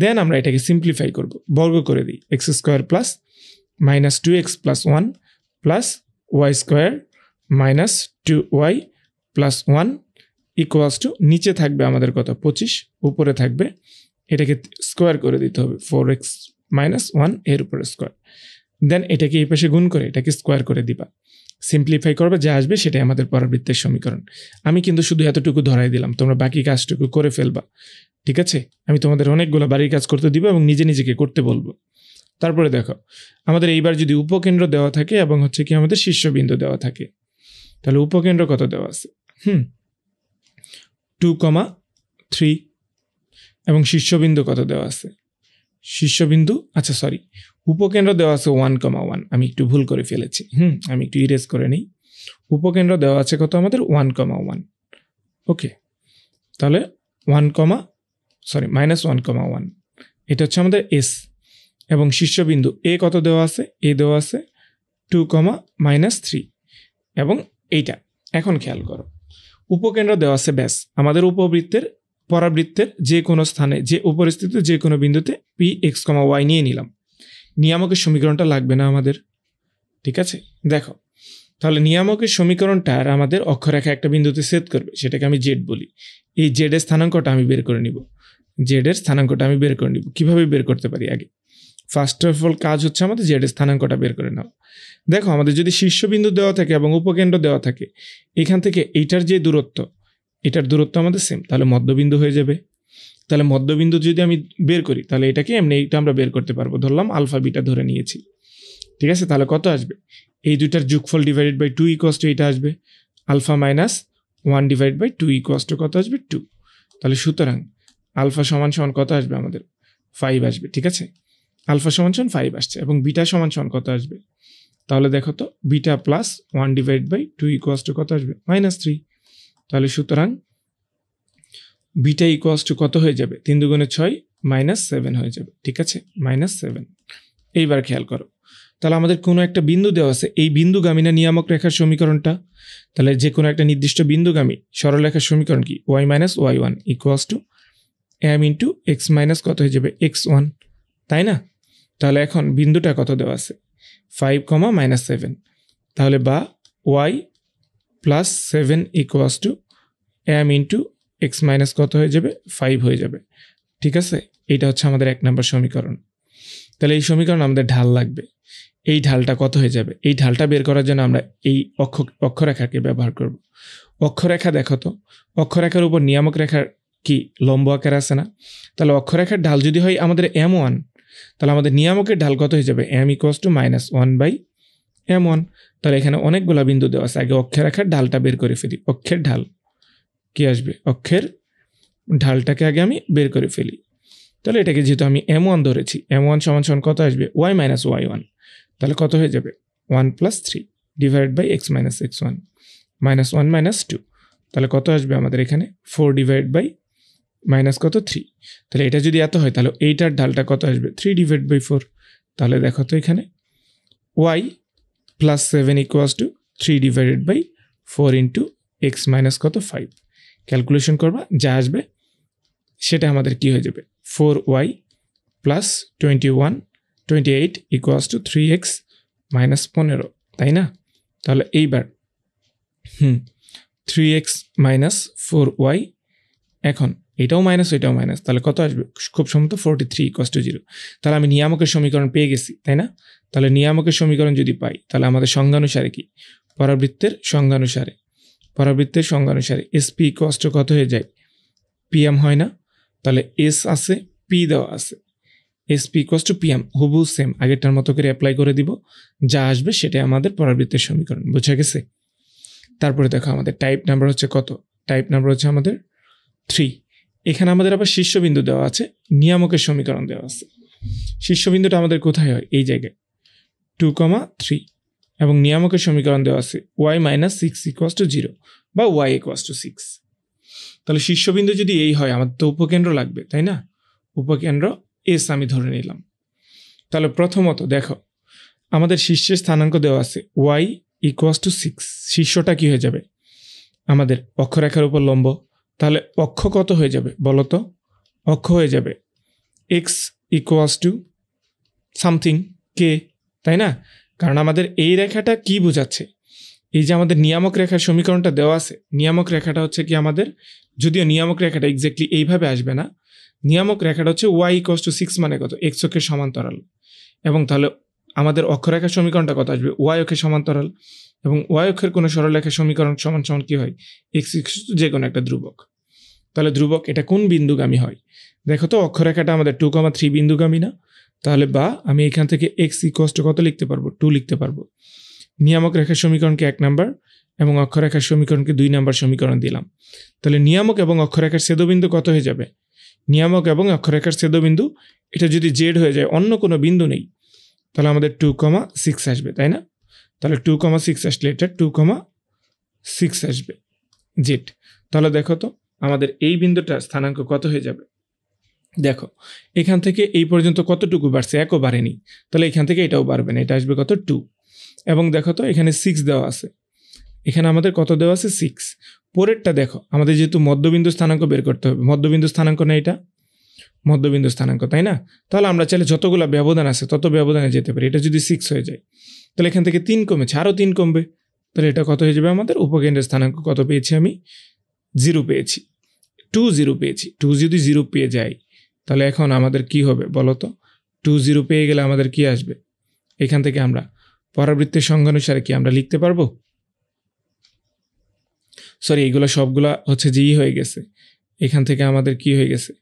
দেন আমরা এটাকে সিম্পলিফাই করব, বর্গ করে দিই, x square plus minus 2x plus 1 plus y square minus 2y plus 1 equals to, নিচে থাকবে আমাদের কত 25, উপরে থাকবে, এটাকে স্কোয়ার করে দিতে হবে 4x মাইনাস 1 এর উপরে স্কোয়ার। দেন এটাকে এই পাশে গুণ করে এটাকে স্কোয়ার করে দিবা, সিম্পলিফাই করবে, যা আসবে সেটাই আমাদের পরাবৃত্তের সমীকরণ। আমি কিন্তু শুধু এতটুকু ধরাই দিলাম, তোমরা বাকি কাজটুকু করে ফেলবা, ঠিক আছে? আমি তোমাদের অনেকগুলো বাড়ির কাজ করতে দিব এবং নিজেকে করতে বলবো। তারপরে দেখো আমাদের এইবার যদি উপকেন্দ্র দেওয়া থাকে এবং হচ্ছে কি আমাদের শীর্ষবিন্দু দেওয়া থাকে, তাহলে উপকেন্দ্র কত দেওয়া আছে, 2,3, এবং শীর্ষবিন্দু কত দেওয়া আছে, শীর্ষবিন্দু, আচ্ছা সরি, উপকেন্দ্র দেওয়া আছে 1,1, আমি একটু ভুল করে ফেলেছি, আমি একটু ইরেজ করে নিই। উপকেন্দ্র দেওয়া আছে কত আমাদের 1,1, ওকে? তাহলে মাইনাস 1,1, এটা হচ্ছে আমাদের এস। এবং শীর্ষবিন্দু এ কত দেওয়া আছে, এ দেওয়া আছে 2,-3, এবং এইটা এখন খেয়াল করো, উপকেন্দ্র দেওয়া আছে ব্যাস, আমাদের পরাবৃত্তের যে কোনো স্থানে যে উপরিস্থিত যে কোনো বিন্দুতে পি এক্স, ওয়াই নিয়ে নিলাম, নিয়ামকের সমীকরণটা লাগবে না আমাদের, ঠিক আছে? দেখো তাহলে নিয়ামকের সমীকরণটার আমাদের অক্ষরেখা একটা বিন্দুতে ছেদ করবে, সেটাকে আমি জেড বলি। এই জেড এর স্থানাঙ্কটা আমি বের করে নিব, কিভাবে বের করতে পারি? আগে ফার্স্ট অফ অল কাজ হচ্ছে আমাদের জেড এর স্থানাঙ্কটা বের করে নেওয়া। দেখো আমাদের যদি শীর্ষবিন্দু দেওয়া থাকে এবং উপকেন্দ্র দেওয়া থাকে, এখান থেকে এইটার যে দূরত্ব, এটার দূরত্ব আমাদের সেম, তাহলে মধ্যবিন্দু হয়ে যাবে। তাহলে মধ্যবিন্দু যদি আমি বের করি, তাহলে এটাকে এইটা আমরা বের করতে পারবো, ধরলাম আলফা বিটা ধরে নিয়েছি, ঠিক আছে? তাহলে কত আসবে, এই দুইটার যোগফল ডিভাইডেড বাই 2 ইকুয়ালস টু এটা আসবে, alpha minus 1 divide by 2 equals to কত আসবে, 2। তাহলে সুতরাং আলফা সমান সমান কত আসবে আমাদের, 5 আসবে, ঠিক আছে? আলফা সমান সমান 5 আসছে, এবং বিটা সমান সমান কত আসবে, তাহলে দেখো তো, beta plus 1 divide by 2 equals to কত আসবে, -3। তাহলে সুতরাং বিটা ইকুয়ালস টু কত হয়ে যাবে, 3×6 -7 হয়ে যাবে, ঠিক আছে? -7। এইবার খেয়াল করো, তাহলে আমাদের কোনো একটা বিন্দু দেওয়া আছে, এই বিন্দুগামী না নিয়ামক রেখার সমীকরণটা? তাহলে যে কোনো একটা নির্দিষ্ট বিন্দুগামী সরলরেখার সমীকরণ কি? y minus y one equals to m into x minus কত হয়ে যাবে এক্স ওয়ান, তাই না? তাহলে এখন বিন্দুটা কত দেওয়া আছে? 5, -7, তাহলে বা y plus 7 equals to m into x minus কত হয়ে যাবে 5 হয়ে যাবে। ঠিক আছে, এইটা হচ্ছে আমাদের 1 নম্বর সমীকরণ। তাহলে এই সমীকরণ আমাদের ঢাল লাগবে, এই ঢালটা কত হয়ে যাবে? এই ঢালটা বের করার জন্য আমরা এই অক্ষরেখাকে ব্যবহার করব। অক্ষরেখা দেখো তো, অক্ষরেখার উপর নিয়ামক রেখার কি লম্ব আকার আছে না? তাহলে অক্ষরেখার ঢাল যদি হয় আমাদের m1, তাহলে আমাদের নিয়ামকের ঢাল কত হয়ে যাবে? m equals to -1/m1। তাহলে এখানে অনেকগুলো বিন্দু দেওয়া আছে, আগে অক্ষরেখার ঢালটা বের করে ফেলি। অক্ষের ঢাল কি আসবে? অক্ষের ঢালটাকে আগে আমি বের করে ফেলি। তাহলে এটাকে যেহেতু আমি m1 ধরেছি, m1 সমান কত আসবে? y minus y one. তাহলে কত হয়ে যাবে? 1 + 3 divide by x minus x1 -1 - 2। তাহলে কত আসবে আমাদের এখানে? 4 ডিভাইড বাই মাইনাস কত 3। তাহলে এটা যদি এত হয় তাহলে এইটার ঢালটা কত আসবে? 3 ডিভাইড বাই 4। তাহলে দেখো তো এখানে y plus 7 equals to 3 divided by 4 into x minus কত 5। ক্যালকুলেশন করবা, যা আসবে সেটা আমাদের কি হয়ে যাবে? 4y plus 28 equals to 3x minus 15, তাই না? তাহলে এইবার 3x মাইনাস 4y, এখন এটাও মাইনাস ওইটাও মাইনাস, তাহলে কত আসবে? খুব সম্ভবত 43 ইকুয়ালস টু 0। তাহলে আমি নিয়ামকের সমীকরণ পেয়ে গেছি, তাই না? তাহলে নিয়ামকের সমীকরণ যদি পাই তাহলে আমাদের সংজ্ঞানুসারে কি? পরাবৃত্তের সংজ্ঞানুসারে এসপি ইকুয়ালস টু কত হয়ে যায়? পিএম হয় না? তাহলে এস আছে, পি দেওয়া আছে, এসপি ইকুয়ালস টু পিএম, হুবহু সেম আগেরটার মতো করে অ্যাপ্লাই করে দিব, যা আসবে সেটাই আমাদের পরাবৃত্তের সমীকরণ। বুঝা গেছে? তারপরে দেখো আমাদের টাইপ নাম্বার হচ্ছে কত? টাইপ নাম্বার হচ্ছে আমাদের 3। এখানে আমাদের আবার শীর্ষবিন্দু দেওয়া আছে, নিয়ামকের সমীকরণ দেওয়া আছে। শীর্ষবিন্দুটা আমাদের কোথায় হয়? এই জায়গায় 2, 3, এবং নিয়ামকের সমীকরণ দেওয়া আছে y মাইনাস 6 ইকুয়ালস টু 0 বা y ইকুয়ালস টু 6। তাহলে শীর্ষবিন্দু যদি এই হয়, আমাদের তো উপকেন্দ্র লাগবে, তাই না? উপকেন্দ্র এস আমি ধরে নিলাম। তাহলে প্রথমত দেখো আমাদের শীর্ষের স্থানাঙ্ক দেওয়া আছে y ইকুয়ালস টু 6। শীর্ষটা কি হয়ে যাবে? আমাদের অক্ষরেখার উপর লম্ব। তাহলে অক্ষ কত হয়ে যাবে বলো তো? অক্ষ হয়ে যাবে x ইকুয়ালস টু সামথিং কে, তাই না? কারণ আমাদের এই রেখাটা কি বোঝাচ্ছে? এই যে আমাদের নিয়ামক রেখার সমীকরণটা দেওয়া আছে, নিয়ামক রেখাটা হচ্ছে কি আমাদের, যদিও নিয়ামক রেখাটা এক্স্যাক্টলি এইভাবে আসবে না, নিয়ামক রেখাটা হচ্ছে y ইকুয়ালস টু 6 মানে কত? x অক্ষের সমান্তরাল। এবং তাহলে আমাদের অক্ষরেখার সমীকরণটা কত আসবে? y অক্ষের সমান্তরাল। এবং y অক্ষের কোনো সরলরেখার সমীকরণ সমান কি হয়? x যে কোনো একটা ধ্রুবক। তাহলে ধ্রুবক এটা কোন বিন্দুগামী হয়? দেখো তো অক্ষরেখাটা আমাদের 2, 3 বিন্দুগামী না? তাহলে বা আমি এখান থেকে x ইকুয়ালস টু কত লিখতে পারবো? 2 লিখতে পারবো। নিয়ামক রেখার সমীকরণকে 1 নাম্বার এবং অক্ষরেখার সমীকরণকে 2 নাম্বার সমীকরণ দিলাম। তাহলে নিয়ামক এবং অক্ষরেখার ছেদবিন্দু কত হয়ে যাবে? নিয়ামক এবং অক্ষরেখার ছেদবিন্দু এটা যদি জেড হয়ে যায়, অন্য কোনো বিন্দু নেই, তাহলে আমাদের 2, 6 আসবে, তাই না? তাহলে 2, 6 আসলে এটা 2, 6 আসবে জেড। তাহলে দেখো তো আমাদের এই বিন্দুটার স্থানাঙ্ক কত হয়ে যাবে? দেখো এখান থেকে এই পর্যন্ত কতটুকু বাড়ছে? একও বাড়েনি, তাহলে এখান থেকে এটাও বাড়বে না, এটা আসবে কত? 2। এবং দেখো তো এখানে 6 দেওয়া আছে, এখানে আমাদের কত দেওয়া আছে? 6। পরেরটা দেখো, আমাদের যেহেতু মধ্যবিন্দু স্থানাঙ্ক বের করতে হবে, মধ্যবিন্দু স্থানাঙ্ক না এটা? মধ্যবিন্দু স্থানাঙ্ক, তাই না? তাহলে আমরা চাইলে যতগুলো ব্যবধান আছে তত ব্যবধানে যেতে পারি। এটা যদি 6 হয়ে যায় তাহলে এখান থেকে 3 কমেছে, আরও 3 কমবে, তাহলে এটা কত হয়ে যাবে? আমাদের উপকেন্দ্রের স্থানাঙ্ক কত পেয়েছি আমি? 0 পেয়েছি, 2 0 পেয়েছি। 2 যদি 0 পেয়ে যাই তাহলে এখন আমাদের কি হবে বলো তো? 2 0 পেয়ে গেলে আমাদের কি আসবে? এখান থেকে আমরা পরাবৃত্তের সংজ্ঞানুসারে কি আমরা লিখতে পারবো? সরি, এইগুলো সবগুলা হচ্ছে যেই হয়ে গেছে, এখান থেকে আমাদের কি হয়ে গেছে?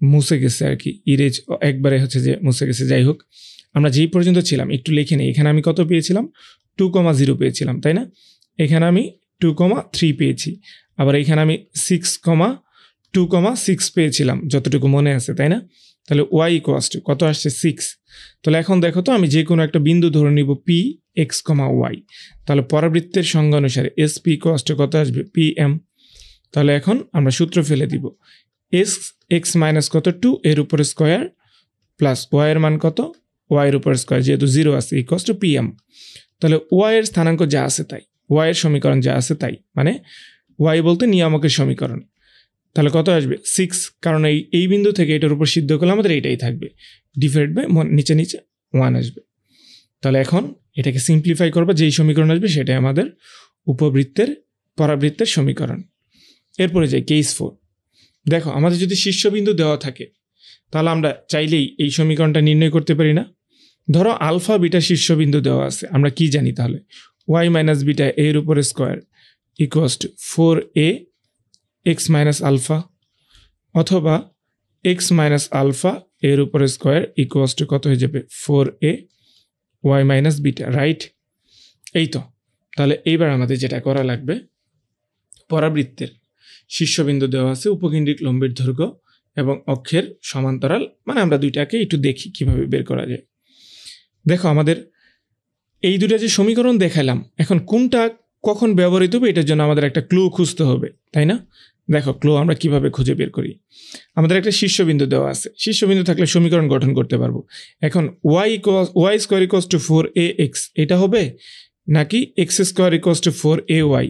মুছে গেছে আর কি, ইরেজ একবারে হচ্ছে যে মুছে গেছে। যাই হোক, আমরা যেই পর্যন্ত ছিলাম একটু লিখে নিই। এখানে আমি কত পেয়েছিলাম? 2, 0 পেয়েছিলাম, তাই না? এখানে আমি 2, 3 পেয়েছি, আবার এখানে আমি 6, 2, 6 পেয়েছিলাম যতটুকু মনে আছে, তাই না? তাহলে y ইকুয়ালস টু কত আসছে? 6। তাহলে এখন দেখো তো আমি যে কোনো একটা বিন্দু ধরে নিব p x, y। তাহলে পরাবৃত্তের সংজ্ঞানুসারে SP ইকুয়ালস টু কত আসবে? PM। তাহলে এখন আমরা সূত্র ফেলে দিব, x মাইনাস কত? 2 এর উপরে স্কোয়ার প্লাস y এর মান কত? ওয়াইয়ের উপর স্কোয়ার যেহেতু 0 আছে ইকুয়ালস টু pm। তাহলে ওয়াইয়ের স্থানাঙ্ক যা আছে তাই, ওয়াইয়ের সমীকরণ যা আছে তাই, মানে ওয়াই বলতে নিয়ামকের সমীকরণ। তাহলে কত আসবে 6, কারণ এই বিন্দু থেকে এটার উপর সিদ্ধ করলে আমাদের এইটাই থাকবে, ডিভাইড বাই নিচে 1 আসবে। তাহলে এখন এটাকে সিম্পলিফাই করবো, যেই সমীকরণ আসবে সেটাই আমাদের উপবৃত্তের পরাবৃত্তের সমীকরণ। এরপরে যাই কেস 4। দেখো আমাদের যদি শীর্ষবিন্দু দেওয়া থাকে তাহলে আমরা চাইলেই এই সমীকরণটা নির্ণয় করতে পারি না। ধরো আলফা বিটা শীর্ষবিন্দু দেওয়া আছে, আমরা কি জানি তাহলে ওয়াই মাইনাস বিটা এর উপরে square equals to 4a x minus alpha, অথবা এক্স মাইনাস আলফা এর উপরে স্কোয়ার ইকুয়ালস টু কত হয়ে যাবে 4a y minus beta, right? এই তো। তাহলে এইবার আমাদের যেটা করা লাগবে, পরাবৃত্তের শীর্ষবিন্দু দেওয়া আছে, উপকেন্দ্রিক লম্বের দৈর্ঘ্য এবং অক্ষের সমান্তরাল, মানে আমরা দুইটাকে একটু দেখি কিভাবে বের করা যায়। দেখো আমাদের এই দুটো যে সমীকরণ দেখালাম, এখন কোনটা কখন ব্যবহৃত হবে এটার জন্য আমাদের একটা ক্লু খুঁজতে হবে, তাই না? দেখো ক্লু আমরা কিভাবে খুঁজে বের করি। আমাদের একটা শীর্ষবিন্দু দেওয়া আছে, শীর্ষবিন্দু থাকলে সমীকরণ গঠন করতে পারবো। এখন Y square equals to 4ax এটা হবে, নাকি x square equals to 4ay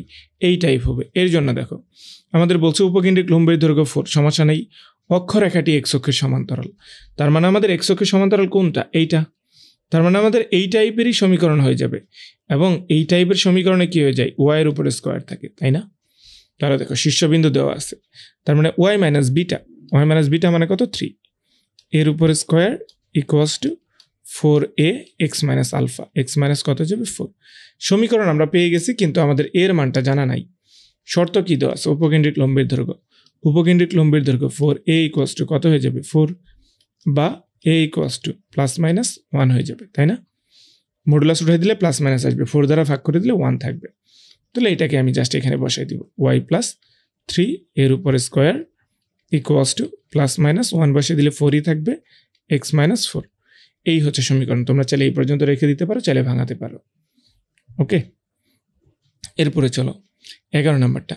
এই টাইপ হবে? এর জন্য দেখো আমাদের বলছে উপকেন্দ্রিক লম্বের দৈর্ঘ্য 4, সমস্যা নেই, অক্ষরেখাটি এক্স অক্ষের সমান্তরাল। তার মানে আমাদের এক্স অক্ষের সমান্তরাল কোনটা? এইটা। তার মানে আমাদের এই টাইপেরই সমীকরণ হয়ে যাবে, এবং এই টাইপের সমীকরণে কি হয়ে যায়, ওয়াইয়ের উপরে স্কোয়ার থাকে, তাই না? তাহলে দেখো শীর্ষবিন্দু দেওয়া আছে, তার মানে ওয়াই মাইনাস বিটা মানে কত 3, এর উপরে square equals to 4a x minus alpha, x minus কত যাবে 4। সমীকরণ আমরা পেয়ে গেছি, কিন্তু আমাদের এর মানটা জানা নাই। শর্ত কি দেওয়া আছে, উপকেন্দ্রিক লম্বের দৈর্ঘ্য 4a ইকুয়ালস টু কত হয়ে যাবে 4, বা a equals to plus minus 1 হয়ে যাবে, তাই না? মডুলাস উঠাই দিলে প্লাস মাইনাস আসবে, 4 দ্বারা ভাগ করে দিলে 1 থাকবে। তাহলে এটাকে আমি জাস্ট এখানে বসাই দিব, ওয়াই প্লাস 3 এর উপরে square equals to plus minus 1 বসিয়ে দিলে 4ই থাকবে, এক্স মাইনাস 4। এই হচ্ছে সমীকরণ। তোমরা চাইলে এই পর্যন্ত রেখে দিতে পারো, চাইলে ভাঙাতে পারো। ওকে, এরপরে চলো 11 নম্বরটা।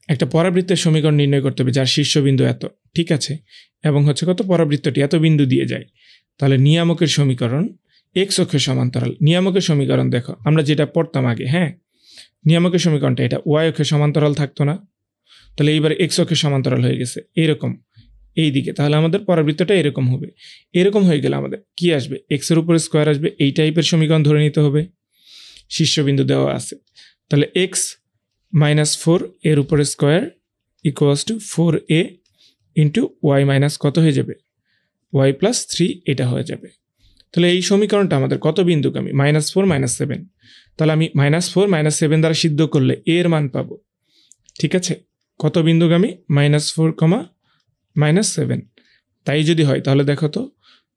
একটা পরাবৃত্তের সমীকরণ নির্ণয় করতে হবে যার শীর্ষবিন্দু এত, ঠিক আছে, এবং হচ্ছে কত পরাবৃত্তটি এত বিন্দু দিয়ে যায়। তাহলে নিয়ামকের সমীকরণ এক্স অক্ষের সমান্তরাল। নিয়ামকের সমীকরণ দেখো আমরা যেটা পড়তাম আগে, হ্যাঁ, নিয়ামকের সমীকরণটা এটা ওয়াই অক্ষের সমান্তরাল থাকতো না, তাহলে এইবার এক্স অক্ষের সমান্তরাল হয়ে গেছে এরকম এই দিকে। তাহলে আমাদের পরাবৃত্তটা এরকম হবে। এরকম হয়ে গেলে আমাদের কি আসবে, এক্সের উপরে স্কোয়ার আসবে, এই টাইপের সমীকরণ ধরে নিতে হবে। শীর্ষবিন্দু দেওয়া আছে, তাহলে এক্স মাইনাস 4 এর উপরে square equals to 4a into y minus কত হয়ে যাবে, ওয়াই প্লাস 3 এটা হয়ে যাবে। তাহলে এই সমীকরণটা আমাদের কত বিন্দুগামী, -4 -7। তাহলে আমি -4 -7 দ্বারা সিদ্ধ করলে এর মান পাবো, ঠিক আছে? কত বিন্দুগামী, -4, -7। তাই যদি হয় তাহলে দেখো তো,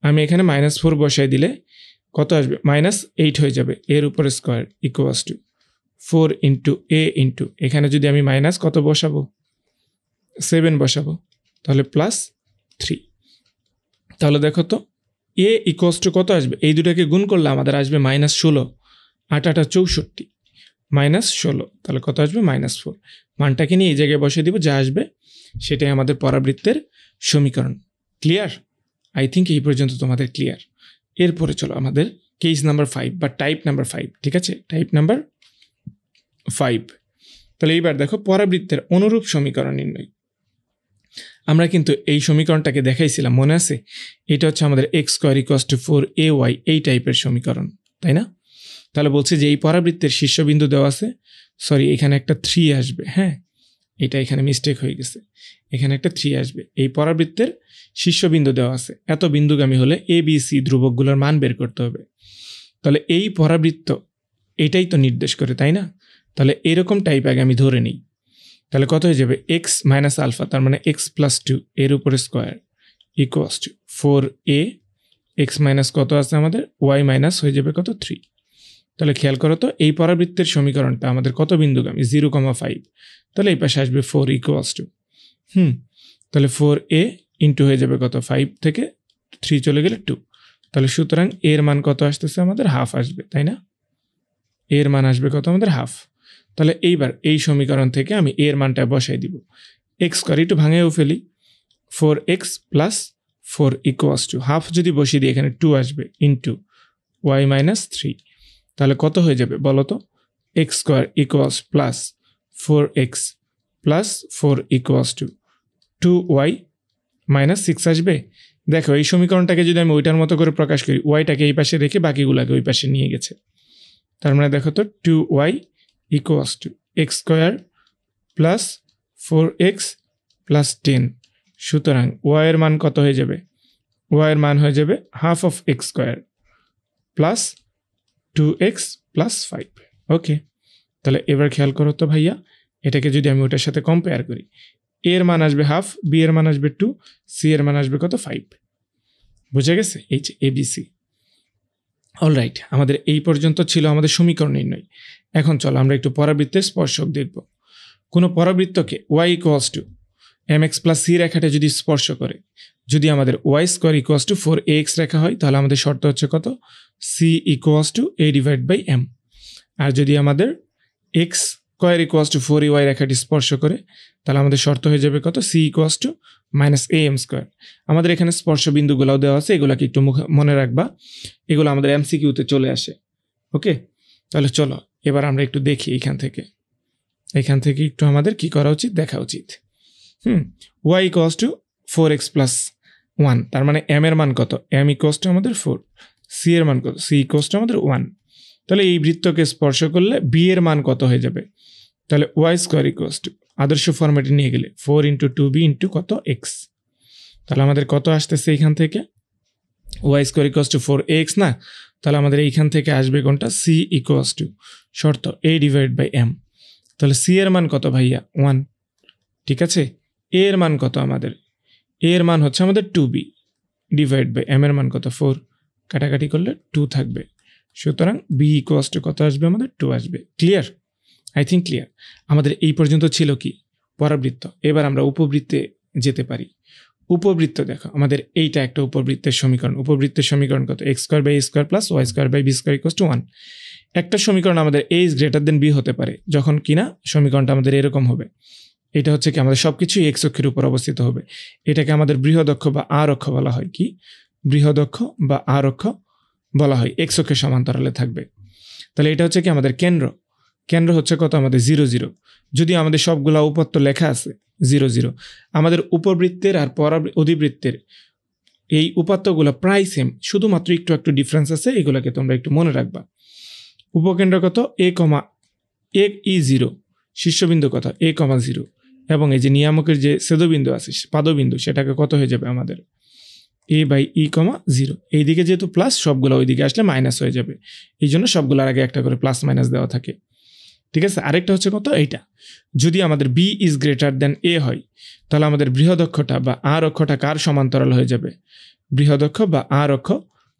আমি এখানে -4 বসাই দিলে কত আসবে, -8 হয়ে যাবে, এর উপরে square equals to 4 into a into এখানে যদি আমি মাইনাস কত বসাবো, 7 বসাবো, তাহলে প্লাস 3। তাহলে দেখো তো a ইকুয়ালস টু কত আসবে, এই দুটাকে গুণ করলে আমাদের আসবে -16, 8 8 64, -16, তাহলে কত আসবে -4। মানটাকে নিয়ে এই জায়গায় বসিয়ে দিব, যা আসবে সেটাই আমাদের পরাবৃত্তের সমীকরণ। ক্লিয়ার? আই থিঙ্ক এই পর্যন্ত তোমাদের ক্লিয়ার। এরপরে চলো আমাদের কেস নাম্বার 5 বা টাইপ নাম্বার 5, ঠিক আছে, টাইপ নাম্বার 5। তাহলে এইবার দেখো পরাবৃত্তের অনুরূপ সমীকরণ নির্ণয়। আমরা কিন্তু এই সমীকরণটাকে দেখাইছিলাম, মনে আছে? এটা হচ্ছে আমাদের x square equals to 4ay এই টাইপের সমীকরণ, তাই না? তাহলে বলছে যে এই পরাবৃত্তের শীর্ষবিন্দু দেওয়া আছে, সরি এখানে একটা 3 আসবে, হ্যাঁ এটা এখানে মিস্টেক হয়ে গেছে, এখানে একটা 3 আসবে। এই পরাবৃত্তের শীর্ষবিন্দু দেওয়া আছে, এত বিন্দুগামী হলে এ বি সি ধ্রুবকগুলোর মান বের করতে হবে। তাহলে এই পরাবৃত্ত এটাই তো নির্দেশ করে, তাই না? তাহলে এরকম টাইপ আগে আমি ধরে নিই। তাহলে কত হয়ে যাবে, এক্স মাইনাস আলফা, তার মানে এক্স প্লাস 2 এর উপরে square equals to 4a x minus কত আছে আমাদের, ওয়াই মাইনাস হয়ে যাবে কত 3। তাহলে খেয়াল করো তো এই পরাবৃত্তের সমীকরণটা আমাদের কত বিন্দুগামী, 0,5। তাহলে এই পাশে আসবে 4 ইকুয়ালস টু তাহলে 4a ইন্টু হয়ে যাবে কত, 5 থেকে 3 চলে গেলে 2। তাহলে সুতরাং এর মান কত আসতেছে আমাদের, হাফ আসবে, তাই না? এর মান আসবে কত আমাদের, হাফ। তাহলে এইবার এই সমীকরণ থেকে আমি এর মানটা বসাই দিব, এক্স স্কোয়ার একটু ভাঙেও ফেলি, 4x plus 4 equals to half যদি বসিয়ে দিই এখানে 2 আসবে ইন্টু ওয়াই মাইনাস 3। তাহলে কত হয়ে যাবে বলো তো? X square equals plus 4x plus 4 equals to 2y minus 6 আসবে। দেখো এই সমীকরণটাকে যদি আমি ওইটার মতো করে প্রকাশ করি, ওয়াইটাকে এই পাশে রেখে বাকিগুলোকে ওই পাশে নিয়ে গেছে। তার মানে দেখো তো 2y equals two x square plus 4x plus 10। সুতরাং ওয়াই এর মান কত হয়ে যাবে? ওয়াই এর মান হয়ে যাবে half of x square plus 2x plus 5। ওকে, তাহলে এবার খেয়াল করো তো ভাইয়া, এটাকে যদি আমি ওটার সাথে কম্পেয়ার করি, এ এর মান আসবে হাফ, বি এর মান আসবে 2, সি এর মান আসবে কত? 5। বুঝে গেছে? এই যে এবিসি। অলরাইট, আমাদের এই পর্যন্ত ছিল আমাদের সমীকরণ নির্ণয়। এখন চলো আমরা একটু পরাবৃত্তের স্পর্শক দেখব। কোনো পরাবৃত্তকে y equals to m x plus c রেখাটা যদি স্পর্শ করে, যদি আমাদের y square equals to 4ax রেখা হয়, তাহলে আমাদের শর্ত হচ্ছে কত? C equals to a divide by m. আর যদি আমাদের x square equals to 4ay রেখাটি স্পর্শ করে, তাহলে আমাদের শর্ত হয়ে যাবে কত? C equals to minus a m square. আমাদের এখানে স্পর্শ বিন্দুগুলোও দেওয়া আছে, এগুলোকে একটু মনে রাখবা, এগুলো আমাদের এমসিকিউতে চলে আসে। ওকে, তাহলে চলো এবার আমরা একটু দেখি এখান থেকে একটু আমাদের কি করা উচিত দেখা উচিত। Y equals to 4x plus 1, তার মানে এম এর মান কত? এম ইকুয়ালস টু আমাদের 4। সি এর মান কত? সি ইকুয়ালস টু আমাদের 1। তাহলে এই বৃত্তকে স্পর্শ করলে বি এর মান কত হয়ে যাবে? তাহলে ওয়াই স্কোয়ার ইকুয়ালস টু আদর্শ ফরম্যাটে নিয়ে গেলে 4 ইন্টু 2b ইন্টু কত? এক্স। তাহলে আমাদের কত আসতেছে এইখান থেকে? Y square equals to 4ax না, তাহলে আমাদের এইখান থেকে আসবে কোনটা? সি ইকুয়ালস টু শর্ত এ ডিভাইড বাই এম। তাহলে সি এর মান কত ভাইয়া? 1। ঠিক আছে, এ এর মান কত আমাদের? এ এর মান হচ্ছে আমাদের 2b ডিভাইড বাই এম এর মান কত? 4। কাটাকাটি করলে 2 থাকবে। সুতরাং বি ইকুয়ালস টু কত আসবে আমাদের? 2 আসবে। ক্লিয়ার? I think clear. আমাদের এই পর্যন্ত ছিল কি? পরাবৃত্ত। এবার আমরা উপবৃত্তে যেতে পারি। উপবৃত্ত দেখো, আমাদের এইটা একটা উপবৃত্তের সমীকরণ। উপবৃত্তের সমীকরণ কত? X square by a square plus y square by b square equals to 1। একটা সমীকরণ আমাদের a is greater than b হতে পারে যখন কিনা সমীকরণটা আমাদের এরকম হবে। এটা হচ্ছে কি আমাদের সবকিছুই এক্স অক্ষের উপর অবস্থিত হবে। এটাকে আমাদের বৃহদক্ষ বা আর অক্ষ বলা হয়। কি? বৃহদক্ষ বা আর অক্ষ বলা হয়, এক্স অক্ষের সমান্তরালে থাকবে। তাহলে এটা হচ্ছে কি আমাদের কেন্দ্র হচ্ছে কত? আমাদের 0 0। যদি আমাদের সবগুলা উপাত্ত লেখা আছে 0 0, আমাদের উপবৃত্তের আর অধিবৃত্তের এই উপাত্তগুলো প্রায় সেম, শুধুমাত্র একটু ডিফারেন্স আছে। এগুলোকে তোমরা একটু মনে রাখবা। উপকেন্দ্র কত? এ ই 0, শীর্ষবিন্দু কত? এ 0, এবং এই যে নিয়ামকের যে ছেদবিন্দু আছে পাদবিন্দু, সেটাকে কত হয়ে যাবে আমাদের? এ বাই ই 0। এইদিকে যেহেতু প্লাস, সবগুলো ওইদিকে আসলে মাইনাস হয়ে যাবে, এই জন্য সবগুলোর আগে একটা করে প্লাস মাইনাস দেওয়া থাকে। ঠিক আছে, আরেকটা হচ্ছে কত? এইটা যদি আমাদের বি ইজ গ্রেটার দেন এ হয়, তাহলে আমাদের বৃহদক্ষটা বা আর অক্ষটা কার সমান্তরাল হয়ে যাবে? বৃহদক্ষ বা আর অক্ষ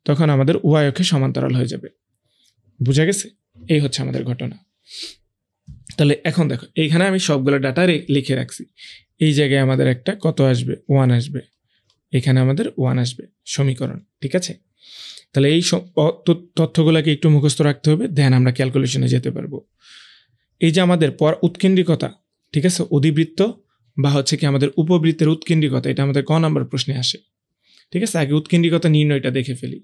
তখন আমাদের ওয়াই অক্ষে সমান্তরাল হয়ে যাবে। বুঝা গেছে? এই হচ্ছে আমাদের ঘটনা। তাহলে এখন দেখো, এইখানে আমি সবগুলো ডাটা লিখে রাখছি। এই জায়গায় আমাদের একটা কত আসবে? 1 আসবে। এখানে আমাদের 1 আসবে সমীকরণ। ঠিক আছে, তাহলে এই তথ্যগুলোকে একটু মুখস্থ রাখতে হবে, দেন আমরা ক্যালকুলেশনে যেতে পারবো। এই যে আমাদের উৎকেন্দ্রিকতা, ঠিক আছে, অধিবৃত্ত বা হচ্ছে কি আমাদের উপবৃত্তের উৎকেন্দ্রিকতা, এটা আমাদের ক নাম্বার প্রশ্নে আসে। ঠিক আছে, আগে উৎকেন্দ্রিকতা নির্ণয়টা দেখে ফেলি।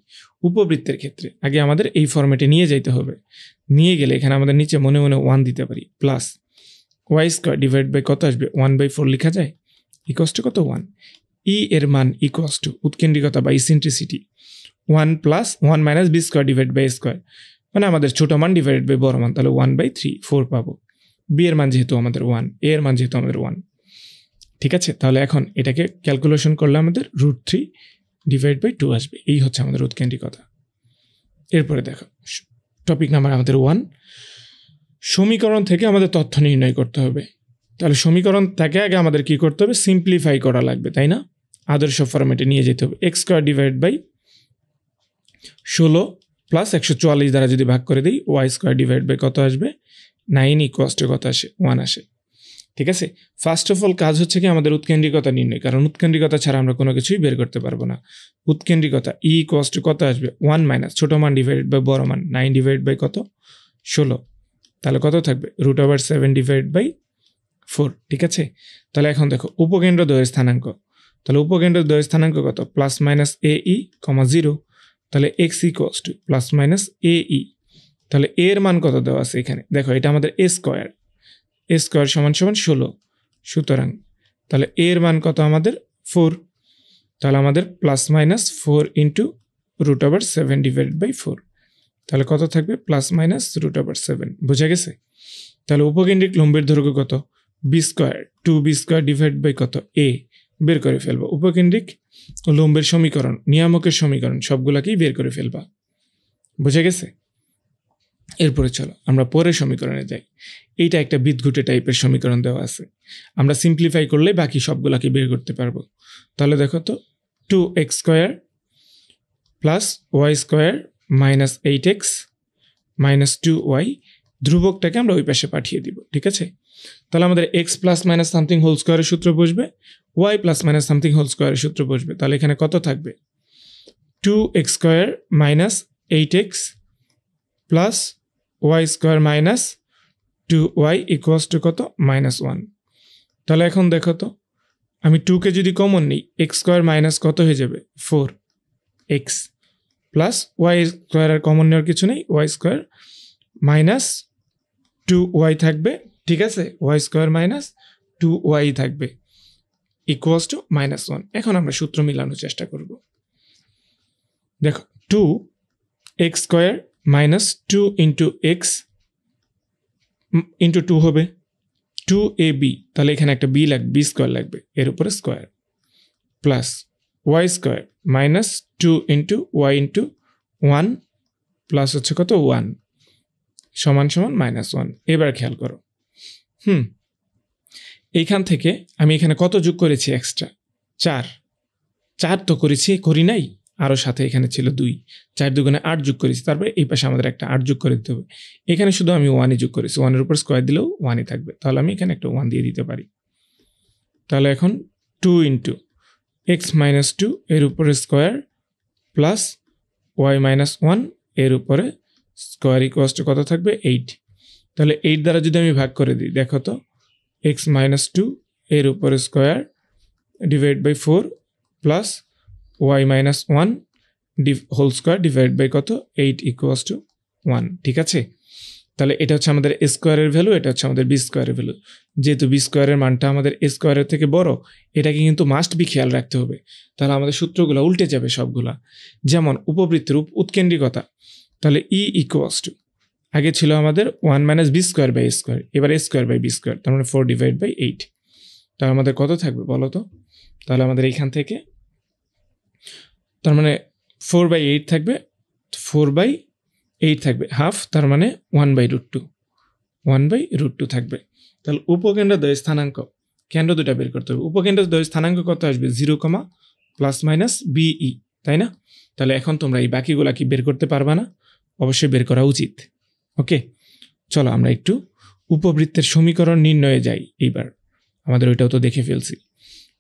উপবৃত্তের ক্ষেত্রে আগে আমাদের এই ফরম্যাটে নিয়ে যাইতে হবে। নিয়ে গেলে এখানে আমাদের নিচে মনে মনে 1 দিতে পারি, plus y square divide by কত আসবে? 1/4 লেখা যায়, ইকুয়ালস টু কত? 1। ই এর মান ইকুয়ালস টু উৎকেন্দ্রিকতা বা eccentricity 1 plus 1 minus b square divide by square, মানে আমাদের ছোট মান ডিভাইড বাই বড় মান, তাহলে 1/3 4 পাবো। বি এর মান যেহেতু আমাদের 1, এ এর মান যেহেতু আমাদের 1। ঠিক আছে, তাহলে এখন এটাকে ক্যালকুলেশন করলে আমাদের √3 ডিভাইড বাই 2 আসবে। এই হচ্ছে আমাদের উৎকেন্দ্রিকতা। এরপরে দেখো টপিক নাম্বার আমাদের 1, সমীকরণ থেকে আমাদের তথ্য নির্ণয় করতে হবে। তাহলে সমীকরণ থেকে আগে আমাদের কি করতে হবে? সিম্পলিফাই করা লাগবে, তাই না? আদর্শ ফরম্যাটে নিয়ে যেতে হবে। X square divide by 16 plus 144 দ্বারা যদি ভাগ করে দিই, ওয়াই স্কোয়ার ডিভাইড বাই কত আসবে? 9 ইকুয়ালস টু কত আসে? 1 আসে। ঠিক আছে, ফার্স্ট অফ অল কাজ হচ্ছে কি আমাদের উৎকেন্দ্রিকতা নির্ণয়, কারণ উৎকেন্দ্রিকতা ছাড়া আমরা কোনো কিছুই বের করতে পারবো না। উৎকেন্দ্রিকতা ই ইকুয়ালস টু কত আসবে? 1 মাইনাস ছোট মান ডিভাইড বাই বড় মান, 9 ডিভাইড বাই কত? 16। তাহলে কত থাকবে? √7 ডিভাইড বাই 4। ঠিক আছে, তাহলে এখন দেখো উপকেন্দ্র দ্বয়ের স্থানাঙ্ক। তাহলে উপকেন্দ্র দ্বয়ের স্থানাঙ্ক কত? প্লাস মাইনাস এ ই 0, তাহলে x equals to plus minus a e. তাহলে এর মান কত দেওয়া আছে এখানে, দেখো এটা আমাদের এ স্কোয়ার সমান সমান 16। সুতরাং তাহলে এর মান কত আমাদের 4। তাহলে আমাদের plus minus 4 into √7 divided by 4। তাহলে কত থাকবে, প্লাস মাইনাস √7। বোঝা গেছে? তাহলে উপকেন্দ্রিক লম্বের দৈর্ঘ্য কত, b square 2b square divide by কত এ, বের করে ফেলবো। উপকেন্দ্রিক লম্বের সমীকরণ, নিয়ামকের সমীকরণ সবগুলাকেই বের করে ফেলবা। বোঝা গেছে? এরপরে চলো আমরা পরের সমীকরণে যাই। এইটা একটা বিদঘুটে টাইপের সমীকরণ দেওয়া আছে, আমরা সিম্পলিফাই করলে বাকি সবগুলাকে বের করতে পারবো। তাহলে দেখো তো 2x square plus y square minus 8x minus 2y, ধ্রুবকটাকে আমরা ওই পাশে পাঠিয়ে দিব। ঠিক আছে? তাহলে আমাদের x plus minus something whole স্কোয়ারের সূত্র বসবে, y plus minus something whole স্কোয়ারের সূত্র বসবে। তাহলে এখানে কত থাকবে, 2x square minus 8x plus y square minus 2y equals to কত, -1। তাহলে এখন দেখো তো, আমি 2কে যদি কমন নিই, এক্স স্কোয়ার মাইনাস কত হয়ে যাবে, 4x প্লাস ওয়াই স্কোয়ার, আর কমন নেওয়ার কিছু নেই, ওয়াই স্কোয়ার মাইনাস 2y থাকবে। ঠিক আছে? ওয়াই স্কোয়ার মাইনাস 2y থাকবে ইকুয়ালস টু -1। এখন আমরা সূত্র মিলানোর চেষ্টা করব। দেখো 2x square minus 2 into x into 2 হবে 2ab, তাহলে এখানে একটা বি লাগবে, বি স্কোয়ার লাগবে, এর উপরে square plus y square minus 2 into y into 1 plus হচ্ছে কত 1 সমান সমান -1। এবার খেয়াল করো, এইখান থেকে আমি এখানে কত যোগ করেছি, এক্সট্রা 4 তো করি নাই, আরও সাথে এখানে ছিল 2, 4 দুগুণে 8 যোগ করেছি, তারপরে এই পাশে আমাদের একটা 8 যোগ করে দিতে হবে। এখানে শুধু আমি 1ই যোগ করেছি, 1-এর উপর স্কোয়ার দিলেও 1ই থাকবে, তাহলে আমি এখানে একটা 1 দিয়ে দিতে পারি। তাহলে এখন 2 ইন্টু এক্স মাইনাস 2 এর উপরে স্কোয়ার প্লাস ওয়াই মাইনাস 1 এর উপরে স্কোয়ার ইকুয়ালস টু কত থাকবে, 8। তাহলে 8 দ্বারা যদি আমি ভাগ করে দিই, দেখো তো, এক্স মাইনাস 2 এর উপরে square divide by 4 plus y minus 1 whole square divide by কত, 8 ইকুয়ালস টু 1। ঠিক আছে? তাহলে এটা হচ্ছে আমাদের এ স্কোয়ারের ভ্যালু, এটা হচ্ছে আমাদের বি স্কোয়ারের ভ্যালু। যেহেতু বি স্কোয়ারের মানটা আমাদের এ স্কোয়ারের থেকে বড়, এটাকে কিন্তু মাস্ট বি খেয়াল রাখতে হবে, তাহলে আমাদের সূত্রগুলো উল্টে যাবে সবগুলা। যেমন উপবৃত্তের উৎকেন্দ্রিকতা, তাহলে ই ইকুয়ালস টু, আগে ছিল আমাদের 1 minus b square by a square, এবার a square by b square, তার মানে 4 ডিভাইড বাই 8। তাহলে আমাদের কত থাকবে বলো তো? তাহলে আমাদের এইখান থেকে, তার মানে 4/8 থাকবে, 4/8 থাকবে হাফ, তার মানে 1/√2 থাকবে। তাহলে উপকেন্দ্রদ্বয় স্থানাঙ্ক, কেন্দ্র দুটা বের করতে হবে। উপকেন্দ্রদ্বয় স্থানাঙ্ক কত আসবে, 0, প্লাস মাইনাস বিই, তাই না? তাহলে এখন তোমরা এই বাকিগুলা কি বের করতে পারবা না? অবশ্যই বের করা উচিত। ওকে, চলো আমরা একটু উপবৃত্তের সমীকরণ নির্ণয়ে যাই। এইবার আমাদের ওইটাও তো দেখে ফেলছি,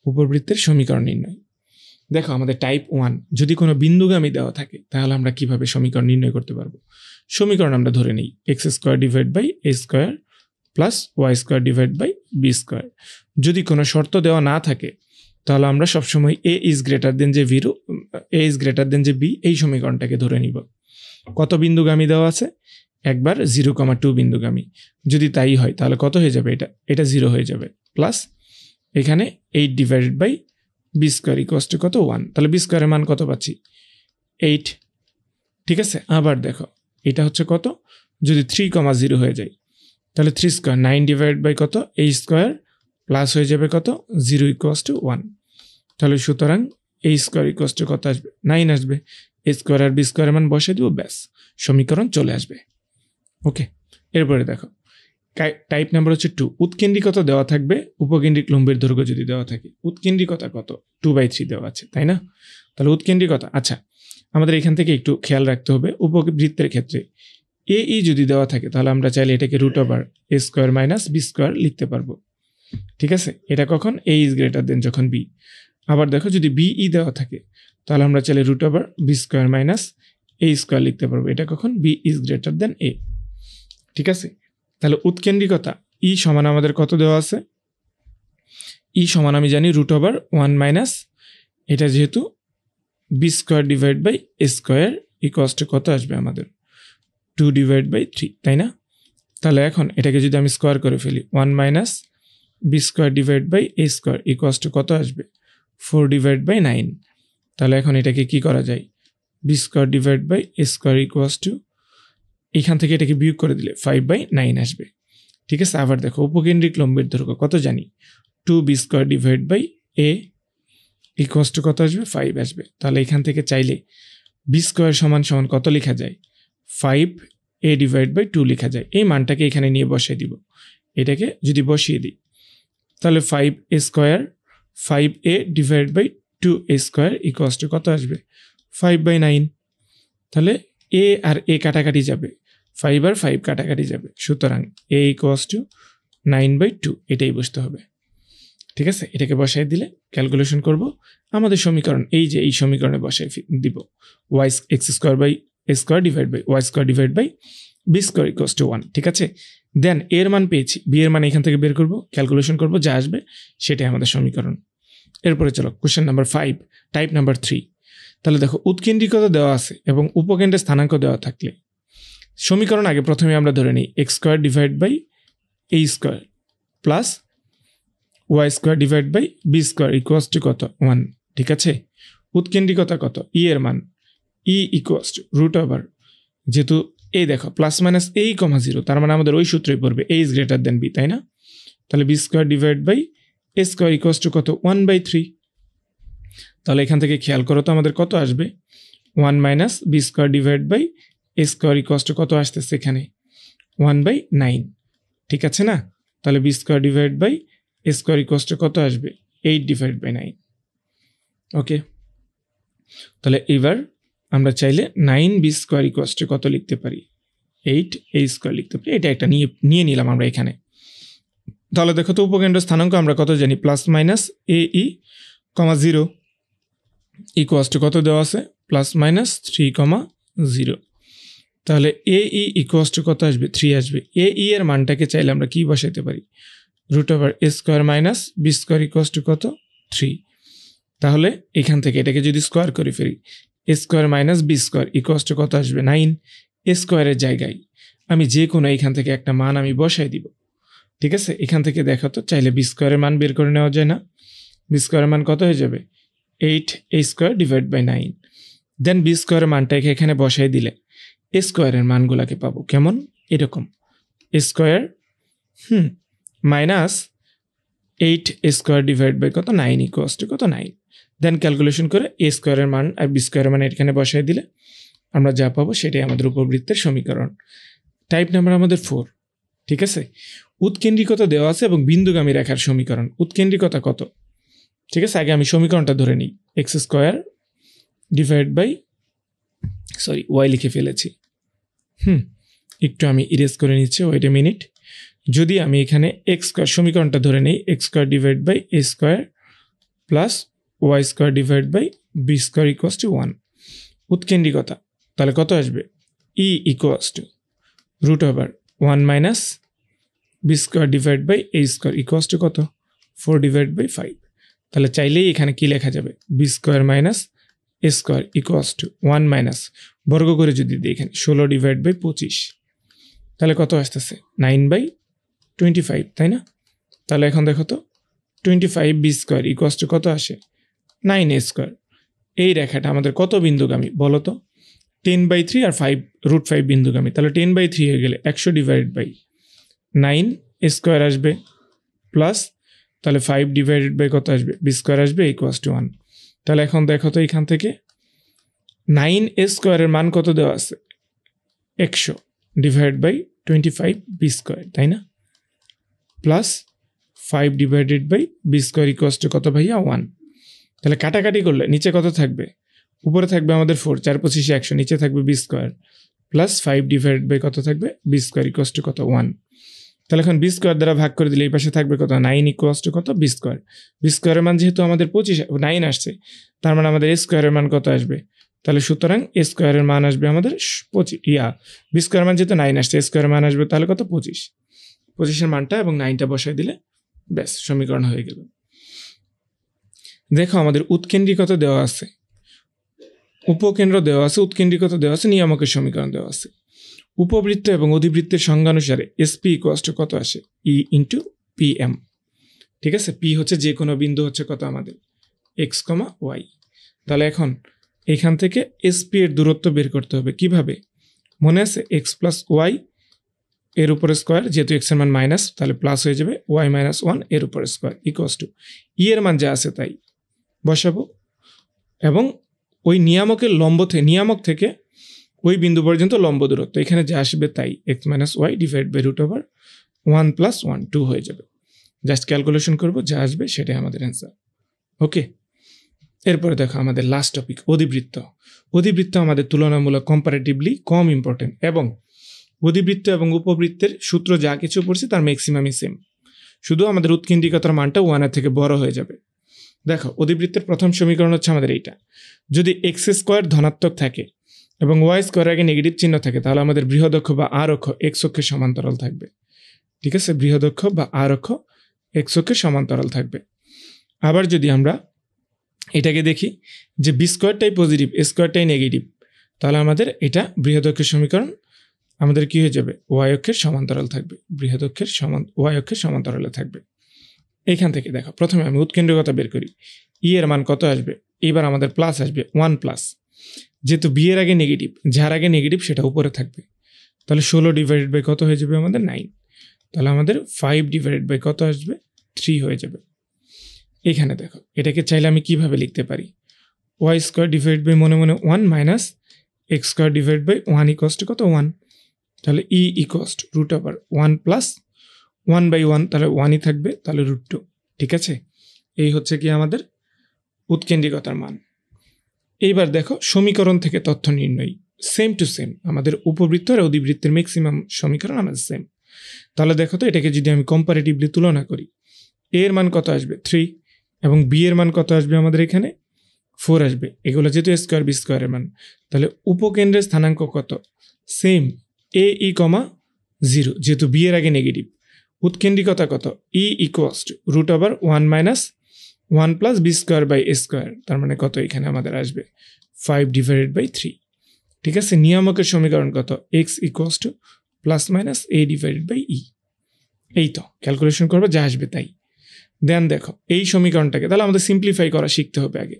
উপবৃত্তের সমীকরণ নির্ণয়। দেখো আমাদের টাইপ 1 যদি কোনো বিন্দুগামী দেওয়া থাকে, তাহলে আমরা কিভাবে সমীকরণ নির্ণয় করতে পারবো। সমীকরণ আমরা ধরে নিই x square divide by a square plus y square divide by b square. যদি কোনো শর্ত দেওয়া না থাকে, তাহলে আমরা সবসময় এ ইজ গ্রেটার দেন যে বি, এই সমীকরণটাকে ধরে নিব। কত বিন্দুগামী দেওয়া আছে, একবার 0,2 বিন্দুগামী। যদি তাই হয় তাহলে কত হয়ে যাবে, এটা 0 হয়ে যাবে, প্লাস এখানে 8 divided by b square equals to কত, 1। তাহলে বি স্কোয়ারের মান কত পাচ্ছি, 8। ঠিক আছে? আবার দেখো এটা হচ্ছে কত, যদি 3,0 হয়ে যায়, তাহলে 3 স্কোয়ার 9 ডিভাইড বাই কত, এ স্কোয়ার প্লাস হয়ে যাবে কত, 0 ইকুয়ালস টু 1। তাহলে সুতরাং এ স্কোয়ার ইকুয়ালস টু কত আসবে, 9 আসবে। এ স্কোয়ার আর বি স্কোয়ারের মান বসে দিব, ব্যাস সমীকরণ চলে আসবে। ওকে, এরপরে দেখো টাইপ নাম্বার হচ্ছে 2, উৎকেন্দ্রিকতা দেওয়া থাকবে, উপকেন্দ্রিক লম্বের দৈর্ঘ্য যদি দেওয়া থাকে। উৎকেন্দ্রিকতা কত, 2/3 দেওয়া আছে, তাই না? তাহলে উৎকেন্দ্রিকতা, আচ্ছা আমাদের এখান থেকে একটু খেয়াল রাখতে হবে, উপবৃত্তের ক্ষেত্রে এ ই যদি দেওয়া থাকে, তাহলে আমরা চাইলে এটাকে √a square minus b square লিখতে পারবো। ঠিক আছে? এটা কখন, এ ইজ গ্রেটার দেন যখন বি। আবার দেখো যদি বিই দেওয়া থাকে, তাহলে আমরা চাইলে √b square minus a square লিখতে পারবো, এটা কখন, বি ইজ গ্রেটার দেন এ। ঠিক আছে? তাহলে উৎকেন্দ্রিকতা ই সমান আমাদের কত দেওয়া আছে, ই সমান আমি জানি √1 মাইনাস, এটা যেহেতু b square divide by a square equals to কত আসবে আমাদের 2 ডিভাইড বাই 3, তাই না? তাহলে এখন এটাকে যদি আমি স্কোয়ার করে ফেলি 1 minus b square divide by a square equals to কত আসবে 4 ডিভাইড বাই 9। তাহলে এখন এটাকে কি করা যায়, b square divide by a square equals to এখান থেকে এটাকে বিয়োগ করে দিলে 5/9 আসবে। ঠিক আছে, আবার দেখো উপকেন্দ্রিক লম্বের দৈর্ঘ্য কত জানি, 2 b square divide by a equals to কত আসবে 5 আসবে। তাহলে এখান থেকে চাইলে বি স্কোয়ার সমান সমান কত লেখা যায় 5a ডিভাইড বাই 2 লেখা যায়। এই মানটাকে এখানে নিয়ে বসিয়ে দিব, এটাকে যদি বসিয়ে দিই তাহলে 5a square 5a divide by 2a square equals to কত আসবে 5/9। তাহলে a আর a কাটাকাটি যাবে, 5 আর 5 কাটাকাটি যাবে, সুতরাং a ইকুয়ালস টু 9/2 এটাই বসতে হবে। ঠিক আছে, এটাকে বসাই দিলে ক্যালকুলেশন করব আমাদের সমীকরণ এই যে এই সমীকরণে বসাই দিব y x square by a square divide by y square divide by b square equals to 1। ঠিক আছে, দেন এর মান পেয়েছি, বি এর মান এখান থেকে বের করব, ক্যালকুলেশন করব, যা আসবে সেটাই আমাদের সমীকরণ। এরপরে চলো কোশ্চেন নাম্বার 5 টাইপ নাম্বার 3। তাহলে দেখো উৎকেন্দ্রিকতা দেওয়া আছে এবং উপকেন্দ্রের স্থানাঙ্ক দেওয়া থাকলে সমীকরণ আগে প্রথমে আমরা ধরে নিই x square divide by a square plus y square divide by b square equals to কত 1। ঠিক আছে, উৎকেন্দ্রিকতা কত, ই এর মান e equals to root over, যেহেতু এই দেখো প্লাস মাইনাস a, 0, তার মানে আমাদের ওই সূত্রই পড়বে a is greater than b, তাই না? তাহলে b square divide by a square equals to কত 1/3। তাহলে এখান থেকে খেয়াল করো তো আমাদের কত আসবে 1 minus b square divide by a square equals to কত আসতেছে এখানে 1/9। ঠিক আছে না? তাহলে b square divide by a square equals to কত আসবে 8 ডিভাইড বাই 9। ওকে, তাহলে এবার আমরা চাইলে 9 বি স্কোয়ার ইকুয়ালস টু কত লিখতে পারি 8 এ স্কোয়ার লিখতে পারি। এটা একটা নিয়ে নিলাম আমরা এখানে। তাহলে দেখো তো উপকেন্দ্র স্থানাঙ্ক আমরা কত জানি, plus minus a e 0 equals to কত দেওয়া আছে প্লাস মাইনাস 3,0। তাহলে এ ই ইকুয়ালস টু কত আসবে 3 আসবে। এ ই এর মানটাকে চাইলে আমরা কি বসাইতে পারি, root over a square minus b square equals to কত 3। তাহলে এখান থেকে এটাকে যদি স্কোয়ার করে ফেলি a square minus b square equals to কত আসবে 9। এ স্কোয়ারের জায়গায় আমি যে কোনো এখান থেকে একটা মান আমি বসাই দিব। ঠিক আছে, এখান থেকে দেখো তো চাইলে বি স্কোয়ারের মান বের করে নেওয়া যায় না? বি স্কোয়ারের মান কত হয়ে যাবে 8 a square divide by 9। Then b স্কোয়ারের মানটাকে এখানে বসাই দিলে এ স্কোয়ারের মানগুলোকে পাবো কেমন, এরকম a square minus 8 a square divide by কত 9 ইকুয়ালস টু কত 9। দেন ক্যালকুলেশন করে এ স্কোয়ারের মান আর বি স্কোয়ারের মান এখানে বসাই দিলে আমরা যা পাবো সেটাই আমাদের উপবৃত্তের সমীকরণ। টাইপ নাম্বার আমাদের 4। ঠিক আছে, উৎকেন্দ্রিকতা দেওয়া আছে এবং বিন্দুগামী রেখার সমীকরণ। উৎকেন্দ্রিকতা কত, ঠিক আছে, আগে আমি সমীকরণটা ধরে নিই x square divide by y লিখে ফেলেছি। একটু আমি ইরেজ করে নিচ্ছি, ওয়েট এ মিনিট। যদি আমি এখানে এক্স স্কোয়ার সমীকরণটা ধরে নিই x square divide by a square plus y square divide by b square equals to 1। উৎকেন্দ্রিকতা তাহলে কত আসবে e equals to root over 1 minus b square divide by a square equals to কত 4 divide by 5। তাহলে চাইলেই এখানে কি লেখা যাবে b square minus a square equals to 1 minus বর্গ করে যদি দিই এখানে 16 ডিভাইড বাই 25, তাহলে কত আসতেছে 9/25, তাই না? তাহলে এখন দেখো তো 25 বি স্কোয়ার ইকুয়ালস টু কত আসে 9 এ স্কোয়ার। এই রেখাটা আমাদের কত বিন্দুগামী বলো তো, 10/3 আর 5√5 বিন্দুগামী। তাহলে 10/3 হয়ে গেলে 100 ডিভাইড বাই 9 এ স্কোয়ার আসবে প্লাস তাহলে 5 ডিভাইডেড বাই কত আসবে বি স্কোয়ার আসবে ইকুয়ালস টু 1। তাহলে এখন দেখো তো এখান থেকে 9 এ স্কোয়ারের মান কত দেওয়া আছে 100 ডিভাইড বাই 25 বি স্কোয়ার, তাই না? Plus 5 divided by b square equals to কত ভাইয়া 1। তাহলে কাটাকাটি করলে নিচে কত থাকবে, উপরে থাকবে আমাদের 4, 4 25 100, নিচে থাকবে b square plus 5 divide by কত থাকবে বি স্কোয়ার ইকুয়ালস টু কত 1। তাহলে এখন বি স্কোয়ার দ্বারা ভাগ করে দিলে এই পাশে থাকবে কত 9 ইকুয়ালস টু কত বি স্কোয়ার। বি স্কোয়ারের মান যেহেতু আমাদের 9 আসছে, তার মানে আমাদের এ স্কোয়ারের মান কত আসবে, তাহলে সুতরাং এ স্কোয়ারের মান আসবে আমাদের 25 বি স্কোয়ারের মান যেহেতু 9 আসছে এ স্কোয়ারের মান আসবে তাহলে কত 25 মানটা এবং 9টা বসাই দিলে ব্যাস সমীকরণ হয়ে গেল। দেখো আমাদের উৎকেন্দ্রিকতা দেওয়া আছে, উপকেন্দ্র দেওয়া আছে, উৎকেন্দ্রিকতা দেওয়া আছে, নিয়ামকের সমীকরণ দেওয়া আছে। উপবৃত্ত এবং অধিবৃত্তের সংজ্ঞানুসারে এসপি ইকুয়ালস টু কত আসে? ই ইন্টু পি এম। ঠিক আছে, পি হচ্ছে যে কোনো বিন্দু হচ্ছে কত আমাদের এক্স কমা ওয়াই। তাহলে এখন এখান থেকে এসপি এর দূরত্ব বের করতে হবে কিভাবে? মনে আছে এক্স প্লাস ওয়াই এর উপরে স্কোয়ার, যেহেতু এক্স এর মান মাইনাস তাহলে প্লাস হয়ে যাবে ওয়াই মাইনাস ওয়ান এর উপরে স্কোয়ার ইকুয়ালস টু ই এর মান যা আছে তাই বসাবো, এবং ওই নিয়ামক থেকে ওই বিন্দু পর্যন্ত লম্ব দূরত্ব এখানে যা আসবে তাই x minus y divide by root over 1 plus 1 2 হয়ে যাবে। জাস্ট ক্যালকুলেশন করব, যা আসবে সেটাই আমাদের অ্যান্সার। ওকে, এরপরে দেখো আমাদের লাস্ট টপিক অধিবৃত্ত। অধিবৃত্ত আমাদের তুলনামূলক কম্পারেটিভলি কম ইম্পর্টেন্ট, এবং অধিবৃত্ত এবং উপবৃত্তের সূত্র যা কিছু পড়ছি তার ম্যাক্সিমামই সেম, শুধু আমাদের উৎকেন্দ্রিকতার মানটা 1 এর থেকে বড় হয়ে যাবে। দেখো অধিবৃত্তের প্রথম সমীকরণ হচ্ছে আমাদের এইটা, যদি এক্স স্কোয়ার ধনাত্মক থাকে এবং ওয়াই স্কোয়ার আগে নেগেটিভ চিহ্ন থাকে তাহলে আমাদের বৃহদক্ষ বা আর অক্ষ এক্স অক্ষের সমান্তরাল থাকবে। ঠিক আছে, বৃহদক্ষ বা আর অক্ষ এক্স অক্ষের সমান্তরাল থাকবে। আবার যদি আমরা এটাকে দেখি যে বি স্কোয়ারটাই পজিটিভ এ স্কোয়ারটাই নেগেটিভ, তাহলে আমাদের এটা বৃহদক্ষের সমীকরণ আমাদের কি হয়ে যাবে? ওয়াই অক্ষের সমান্তরাল থাকবে, ওয়াই অক্ষের সমান্তরালে থাকবে। এইখান থেকে দেখো প্রথমে আমি উৎকেন্দ্রিকতা বের করি, ই এর মান কত আসবে? এবার আমাদের প্লাস আসবে 1 প্লাস, যেহেতু বি এর আগে নেগেটিভ, যার আগে নেগেটিভ সেটা উপরে থাকবে, তাহলে 16 ডিভাইডেড বাই কত হয়ে যাবে আমাদের 9, তাহলে আমাদের 5 ডিভাইডেড বাই কত আসবে? 3 হয়ে যাবে। এখানে দেখো এটাকে চাইলে আমি কিভাবে লিখতে পারি? ওয়াই স্কোয়ার ডিভাইড বাই মনে মনে 1 minus x square divide by 1 equals to কত? 1, তাহলে e equals to root over 1 plus 1 by 1, তাহলে 1ই থাকবে, তাহলে রুট 2। ঠিক আছে, এই হচ্ছে কি আমাদের উৎকেন্দ্রিকতার মান। এইবার দেখো সমীকরণ থেকে তথ্য নির্ণয়, সেম টু সেম, আমাদের উপবৃত্ত আর অধিবৃত্তের ম্যাক্সিমাম সমীকরণ আমাদের সেম। তাহলে দেখো তো এটাকে যদি আমি কম্পারেটিভলি তুলনা করি, এ এর মান কত আসবে? 3, এবং বি এর মান কত আসবে আমাদের এখানে? 4 আসবে। এগুলো যেহেতু স্কোয়ার বি স্কোয়ারের মান, তাহলে উপকেন্দ্রের স্থানাঙ্ক কত? সেম এ ই কমা 0, যেহেতু বি এর আগে নেগেটিভ। উৎকেন্দ্রিকতা কত? E equals to root over 1 minus 1 plus b square by a square, তার মানে কত এখানে আমাদের আসবে? 5 ডিভাইডেড বাই 3। ঠিক আছে, নিয়ামকের সমীকরণ কত? X equals to plus minus a divided by e. এই তো ক্যালকুলেশন করবো, যা আসবে তাই। দেন দেখো এই সমীকরণটাকে তাহলে আমাদের সিম্পলিফাই করা শিখতে হবে আগে।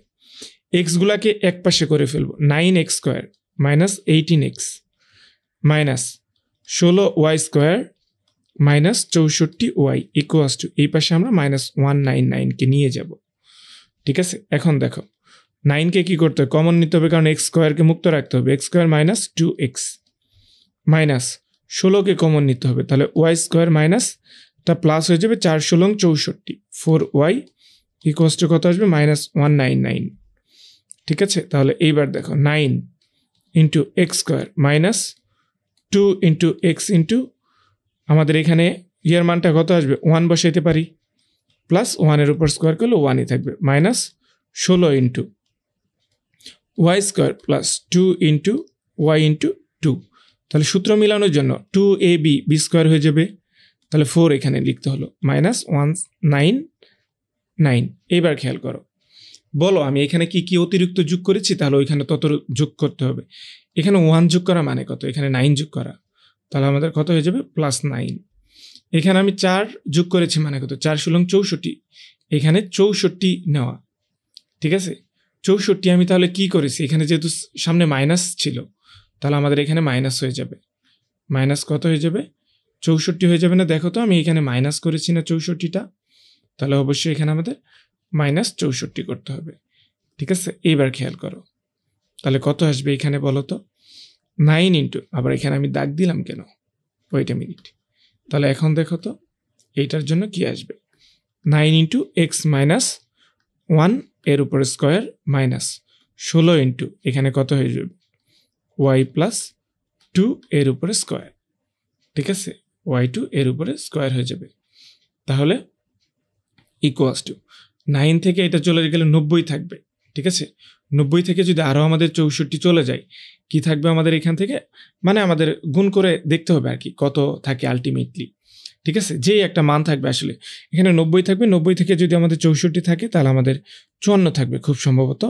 এক্সগুলাকে এক পাশে করে ফেলবো, 9x square minus 18x minus 16y square minus 64y equals to এই পাশে আমরা মাইনাস 199কে নিয়ে যাব। ঠিক আছে, এখন দেখো 9কে কি করতে হবে? কমন নিতে হবে, কারণ এক্স স্কোয়ারকে মুক্ত রাখতে হবে। X square minus 2x minus 16কে কমন নিতে হবে, তাহলে ওয়াই স্কোয়ার মাইনাস টা প্লাস হয়ে যাবে 4 16 64, 4y ইকুয়ালস টু কত আসবে? মাইনাস 199। ঠিক আছে, তাহলে এইবার দেখো 9 into x square minus 2 into x into আমাদের এখানে ইয়ার মানটা কত আসবে? 1 বসাইতে পারি, প্লাস 1 এর উপর স্কোয়ার করলে 1ই থাকবে, minus 16 into y square plus 2 into y into 2, তাহলে সূত্র মিলানোর জন্য 2ab বি স্কোয়ার হয়ে যাবে, তাহলে 4 এখানে লিখতে হলো, মাইনাস 199। এইবার খেয়াল করো, বলো আমি এখানে কি কি অতিরিক্ত যোগ করেছি? তাহলে ওইখানে তত যোগ করতে হবে। এখানে 1 যোগ করা মানে কত? এখানে 9 যোগ করা, তাহলে আমাদের কত হয়ে যাবে? প্লাস 9। এখানে আমি 4 যোগ করেছি মানে কত? 4 16 64, এখানে 64 নেওয়া। ঠিক আছে, 64 আমি তাহলে কি করেছি? এখানে যেহেতু সামনে মাইনাস ছিল, তাহলে আমাদের এখানে মাইনাস হয়ে যাবে, মাইনাস কত হয়ে যাবে? 64 হয়ে যাবে না? দেখো তো আমি এখানে মাইনাস করেছি না 64টা, তাহলে অবশ্যই এখানে আমাদের মাইনাস 64 করতে হবে। ঠিক আছে, এইবার খেয়াল করো তাহলে কত আসবে এখানে বলো তো? 9 ইন্টু, আবার এখানে আমি দাগ দিলাম কেন? ওয়েট এ মিনিট, তাহলে এখন দেখো তো এইটার জন্য কি আসবে? 9 ইন্টু এক্স মাইনাস 1 এর উপরে স্কোয়ার মাইনাস 16 ইন্টু এখানে কত হয়ে যাবে? ওয়াই প্লাস 2 এর উপরে স্কোয়ার। ঠিক আছে, y2 এর উপরে স্কোয়ার হয়ে যাবে, তাহলে ইকুয়ালস টু 9 থেকে এটা চলে গেলে 90 থাকবে। ঠিক আছে, 90 থেকে যদি আরও আমাদের 64 চলে যায়, কি থাকবে আমাদের এখান থেকে? মানে আমাদের গুণ করে দেখতে হবে আর কি কত থাকে আলটিমেটলি। ঠিক আছে, যেই একটা মান থাকবে, আসলে এখানে 90 থাকবে, 90 থেকে যদি আমাদের 64 থাকে তাহলে আমাদের 54 থাকবে খুব সম্ভবত,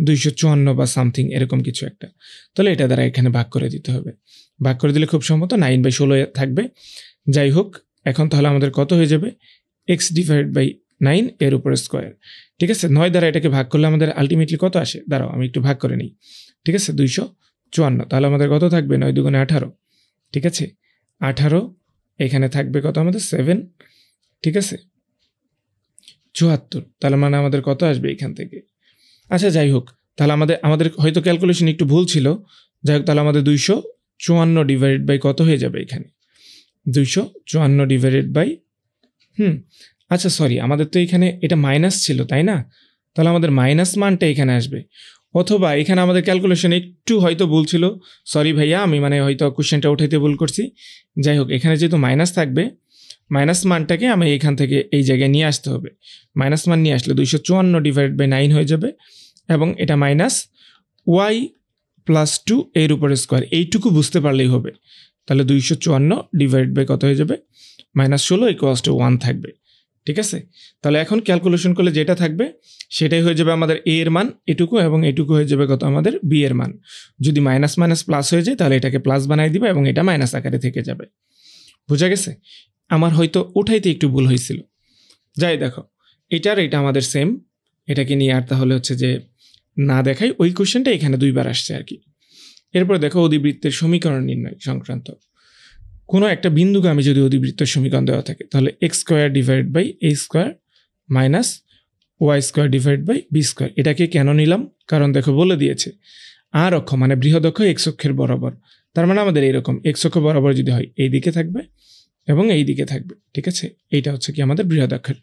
254 বা সামথিং এরকম কিছু একটা। তাহলে এটা দ্বারা এখানে ভাগ করে দিতে হবে। ভাগ করে দিলে খুব সম্ভবত 9/16 থাকবে। যাই হোক, এখন তাহলে আমাদের কত হয়ে যাবে? x ডিভাইড বাই 9 এর উপরে স্কোয়ার। ঠিক আছে, 9 দ্বারা এটাকে ভাগ করলে আমাদের আলটিমেটলি কত আসে? দাঁড়াও আমি একটু ভাগ করে নিই। ঠিক আছে, 254। তাহলে আমাদের কত থাকবে? 9 দুগুণে 18। ঠিক আছে, 18 এখানে থাকবে কত আমাদের? 7। ঠিক আছে, 74। তাহলে মানে আমাদের কত আসবে এখান থেকে? আচ্ছা যাই হোক, তাহলে আমাদের হয়তো ক্যালকুলেশন একটু ভুল ছিল। যাই হোক, তাহলে আমাদের 254 ডিভাইডেড বাই কত হয়ে যাবে এখানে? 254 ডিভাইডেড বাই আচ্ছা সরি, আমাদের তো এখানে এটা মাইনাস ছিল, তাই না? তাহলে আমাদের মাইনাস মানটা এখানে আসবে। অথবা এখানে আমাদের ক্যালকুলেশন একটু হয়তো ভুল ছিল। সরি ভাইয়া, আমি মানে হয়তো কোশ্চেনটা উঠাইতে ভুল করছি। যাই হোক, এখানে যেহেতু মাইনাস থাকবে, মাইনাস মানটাকে আমি এখান থেকে এই জায়গায় নিয়ে আসতে হবে। মাইনাস মান নিয়ে আসলে 254 ডিভাইড বাই 9 হয়ে যাবে, এবং এটা মাইনাস y প্লাস 2 এর উপরে স্কোয়ার। এইটুকু বুঝতে পারলেই হবে। তাহলে 254 ডিভাইড বাই কত হয়ে যাবে? -16 ইকুয়ালস টু 1 থাকবে। ঠিক আছে, তাহলে এখন ক্যালকুলেশন করলে যেটা থাকবে সেটাই হয়ে যাবে আমাদের a এর মান এটুকু, এবং এটুকু হয়ে যাবে কত আমাদের b এর মান। যদি মাইনাস মাইনাস প্লাস হয়ে যায় তাহলে এটাকে প্লাস বানাই দিবে, এবং এটা মাইনাস আকারে থেকে যাবে। বুঝা গেছে? আমার হয়তো উঠাইতে একটু ভুল হয়েছিল। যাই দেখো, এটা আমাদের সেম। এটাকে নিয়ে আর তাহলে হচ্ছে যে না দেখাই, ওই কোশ্চেনটা এখানে 2বার আসছে আর কি। এরপর দেখো অধিবৃত্তের সমীকরণ নির্ণয় সংক্রান্ত। কোনো একটা বিন্দুগামী যদি অধিবৃত্তের সমীকরণ দেওয়া থাকে, তাহলে x square divide by a square minus y square divide by b square. এটাকে কেন নিলাম? কারণ দেখো বলে দিয়েছে আর অক্ষ মানে বৃহৎ অক্ষ x অক্ষের বরাবর। তার মানে আমাদের এইরকম x অক্ষ বরাবর যদি হয় এই দিকে থাকবে এবং এই দিকে থাকবে। ঠিক আছে, এইটা হচ্ছে কি আমাদের বৃহৎ অক্ষের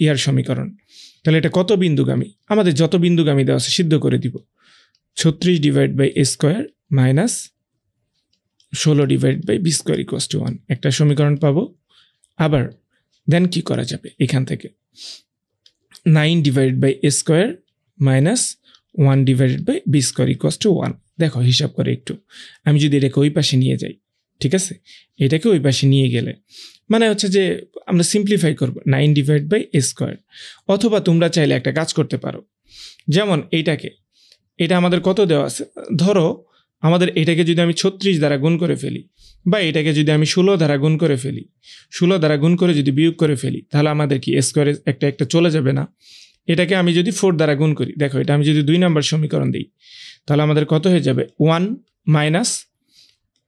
ইয়ার সমীকরণ। তাহলে এটা কত বিন্দুগামী? আমাদের যত বিন্দুগামী দেওয়া আছে সিদ্ধ করে দিব। 36 divide by a square minus 16 divide by b square equals to 1 একটা সমীকরণ পাবো। আবার দেন কি করা যাবে এখান থেকে? 9 divide by a square minus 1 divided by b square equals to 1। দেখো হিসাব করে একটু, আমি যদি এটাকে ওই পাশে নিয়ে যাই, ঠিক আছে, এটাকে ওই পাশে নিয়ে গেলে মানে হচ্ছে যে আমরা সিম্পলিফাই করব 9 ডিভাইড বাই a স্কোয়ার। অথবা তোমরা চাইলে একটা কাজ করতে পারো, যেমন এটা আমাদের কত দেওয়া আছে, ধরো আমাদের এটাকে যদি আমি 36 দ্বারা গুণ করে ফেলি, বা এটাকে যদি আমি 16 দ্বারা গুণ করে ফেলি, 16 দ্বারা গুণ করে যদি বিয়োগ করে ফেলি, তাহলে আমাদের কি স্কোয়ারে একটা চলে যাবে না? এটাকে আমি যদি 4 দ্বারা গুণ করি, দেখো এটা আমি যদি 2 নম্বর সমীকরণ দিই, তাহলে আমাদের কত হয়ে যাবে? 1 মাইনাস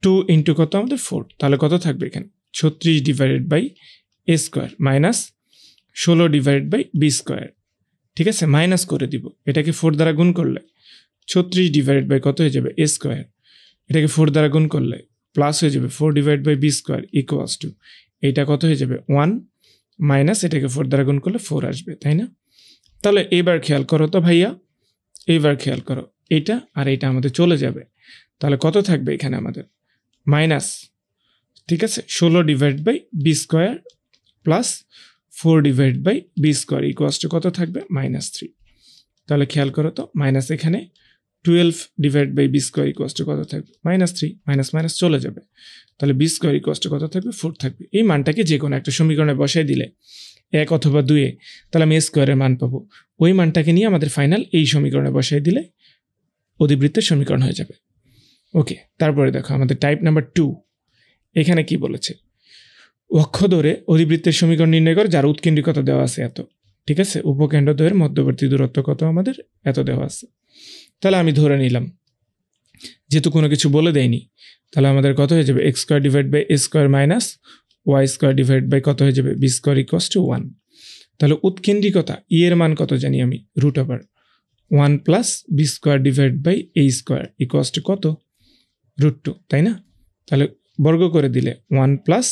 2 ইন্টু কত আমাদের 4। তাহলে কত থাকবে এখানে? 36 divided by a square minus 16 divided by b square. ঠিক আছে, মাইনাস করে দিব। এটাকে 4 দ্বারা গুণ করলে 36 ডিভাইডেড বাই কত হয়ে যাবে? a square. এটাকে 4 দ্বারা গুণ করলে প্লাস হয়ে যাবে 4 divide by b square equals to, এইটা কত হয়ে যাবে? 1 মাইনাস এটাকে 4 দ্বারা গুণ করলে 4 আসবে, তাই না? তাহলে এবার খেয়াল করো তো ভাইয়া, এইবার খেয়াল করো, এইটা আর এইটা আমাদের চলে যাবে। তাহলে কত থাকবে এখানে আমাদের? মাইনাস, ঠিক আছে, 16 divide by b square plus 4 divide by b square equals to কত থাকবে? -3। তাহলে খেয়াল করো তো, মাইনাস এখানে 12 divide by b square equals to কত থাকবে? -3। মাইনাস মাইনাস চলে যাবে, তাহলে b স্কোয়ার ইকুয়ালস টু কত থাকবে? 4 থাকবে। এই মানটাকে যে কোনো একটা সমীকরণে বসাই দিলে 1 অথবা 2 তাহলে আমি a স্কোয়ারের মান পাবো। ওই মানটাকে নিয়ে আমাদের ফাইনাল এই সমীকরণে বসাই দিলে অধিবৃত্তের সমীকরণ হয়ে যাবে। ওকে, তারপরে দেখো আমাদের টাইপ নাম্বার 2। এখানে কি বলেছে? অক্ষ ধরে অধিবৃত্তের সমীকরণ নির্ণয় করে যার উৎকেন্দ্রিকতা দেওয়া আছে এত। ঠিক আছে, উপকেন্দ্রদ্বয়ের মধ্যবর্তী দূরত্ব কত আমাদের? এত দেওয়া আছে। তাহলে আমি ধরে নিলাম, যেহেতু কোনো কিছু বলে দেয়নি, তাহলে আমাদের কত হয়ে যাবে? x square divide by a square minus y square divide by কত হয়ে যাবে? b square equals to 1। তাহলে উৎকেন্দ্রিকতা ই এর মান কত জানি আমি? √1 plus b square divide by a square equals to কত? √2, তাই না? তাহলে বর্গ করে দিলে 1 plus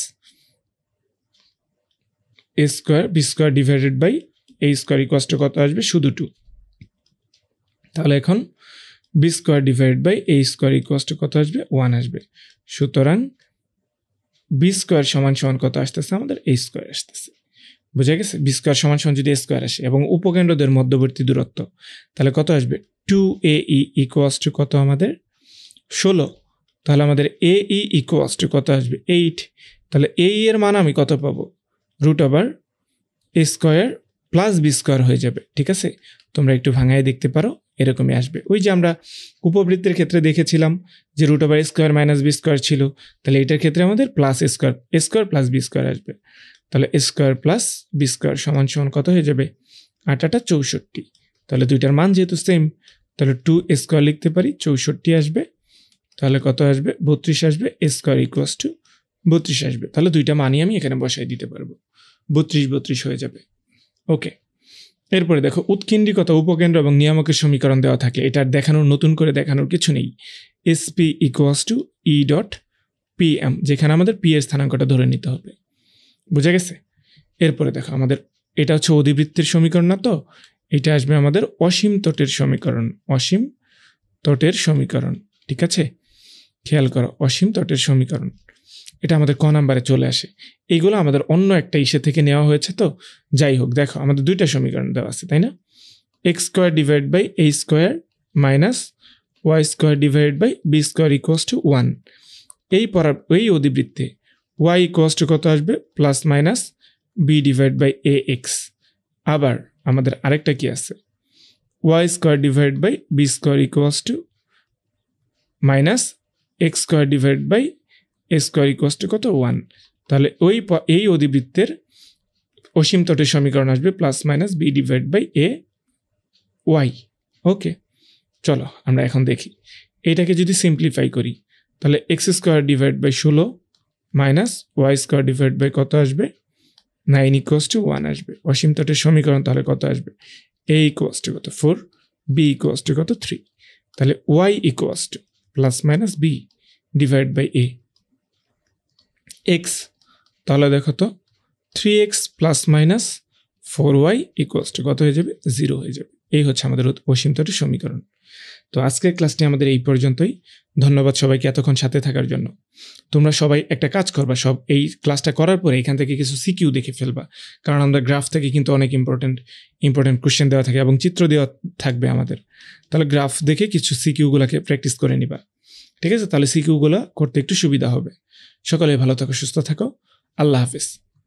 a square b square divided by a square equals to কত আসবে? শুধু 2। তাহলে এখন b square divide by a square equals to কত আসবে? 1 আসবে। সুতরাং b স্কোয়ার সমান সমান কত আসতেছে আমাদের? a স্কোয়ার আসতেছে। বুঝা গেছে? b স্কোয়ার সমান সমান যদি a স্কোয়ার আসে এবং উপকেন্দ্রদের মধ্যবর্তী দূরত্ব, তাহলে কত আসবে? 2ae ইকুয়ালস টু কত আমাদের? 16। তাহলে আমাদের ae ইকুয়ালস টু কত আসবে? 8। তাহলে ae এর মান আমি কত পাবো? √a square plus b square হয়ে যাবে। ঠিক আছে, তোমরা একটু ভাঙায় দেখতে পারো, এরকমই আসবে। ওই যে আমরা উপবৃত্তের ক্ষেত্রে দেখেছিলাম যে root over square minus b square ছিল, তাহলে এটার ক্ষেত্রে আমাদের plus square plus b square আসবে। তাহলে স্কোয়ার প্লাস বি স্কোয়ার সমান সমান কত হয়ে যাবে? 8 8 64। তাহলে দুইটার মান যেহেতু সেম, তাহলে 2 স্কোয়ার লিখতে পারি, 64 আসবে। তাহলে কত আসবে? 32 আসবে। স্কোয়ার ইকুয়ালস টু 32 আসবে। তাহলে দুইটা মানই আমি এখানে বসাই দিতে পারবো, 32 32 হয়ে যাবে। ওকে, এরপরে দেখো উৎকেন্দ্রিকতা, উপকেন্দ্র এবং নিয়ামকের সমীকরণ দেওয়া থাকে। এটা দেখানোর, নতুন করে দেখানোর কিছু নেই। SP equals to e dot P M, যেখানে আমাদের পি এর স্থানাঙ্কটা ধরে নিতে হবে। বুঝা গেছে? এরপরে দেখো আমাদের এটা হচ্ছে অধিবৃত্তের সমীকরণ না, তো এটা আসবে আমাদের অসীম তটের সমীকরণ। অসীম তটের সমীকরণ, ঠিক আছে? খেয়াল করো, অসীম তটের সমীকরণ এটা আমাদের ক নাম্বারে চলে আসে। এইগুলো আমাদের অন্য একটা ইসে থেকে নেওয়া হয়েছে। তো যাই হোক, দেখো আমাদের দুইটা সমীকরণ দেওয়া আছে, তাই না? X square divide by a square minus y square divide by b square equals to 1। এই অধিবৃত্তে ওয়াই ইকুয়ালস টু কত আসবে? Plus minus b divide by a x. আবার আমাদের আরেকটা কি আছে? Y square divide by b square equals to minus x square divide by a square equals to কত? 1। তাহলে এই অধিবৃত্তের অসীম তটের সমীকরণ আসবে plus minus b divide by A y. Okay, চলো আমরা এখন দেখি এটাকে যদি সিম্পলিফাই করি, তাহলে x square divide by 16 minus y square divide by কত আসবে? 9 ইকুয়ালস টু 1 আসবে। অসীম তটের সমীকরণ তাহলে কত আসবে? এ ইকুয়ালস টু কত? 4, বি ইকুয়ালস টু কত? 3। তাহলে y equals to plus minus b divide by a x. তাহলে দেখো তো 3x plus minus 4y equals to কত হয়ে যাবে? 0 হয়ে যাবে। এই হচ্ছে আমাদের অসীম তটের সমীকরণ। তো আজকের ক্লাসটি আমাদের এই পর্যন্তই। ধন্যবাদ সবাইকে এতক্ষণ সাথে থাকার জন্য। তোমরা সবাই একটা কাজ করবা, সব এই ক্লাসটা করার পরে এখান থেকে কিছু সিকিউ দেখে ফেলবা, কারণ আমাদের গ্রাফ থেকে কিন্তু অনেক ইম্পর্টেন্ট কোশ্চেন দেওয়া থাকে এবং চিত্র দেওয়া থাকবে আমাদের। তাহলে গ্রাফ দেখে কিছু সিকিউগুলোকে প্র্যাকটিস করে নিবা, ঠিক আছে? তাহলে সিকিউগুলো করতে একটু সুবিধা হবে। সকলে ভালো থাকো, সুস্থ থাকো। আল্লাহ হাফেজ।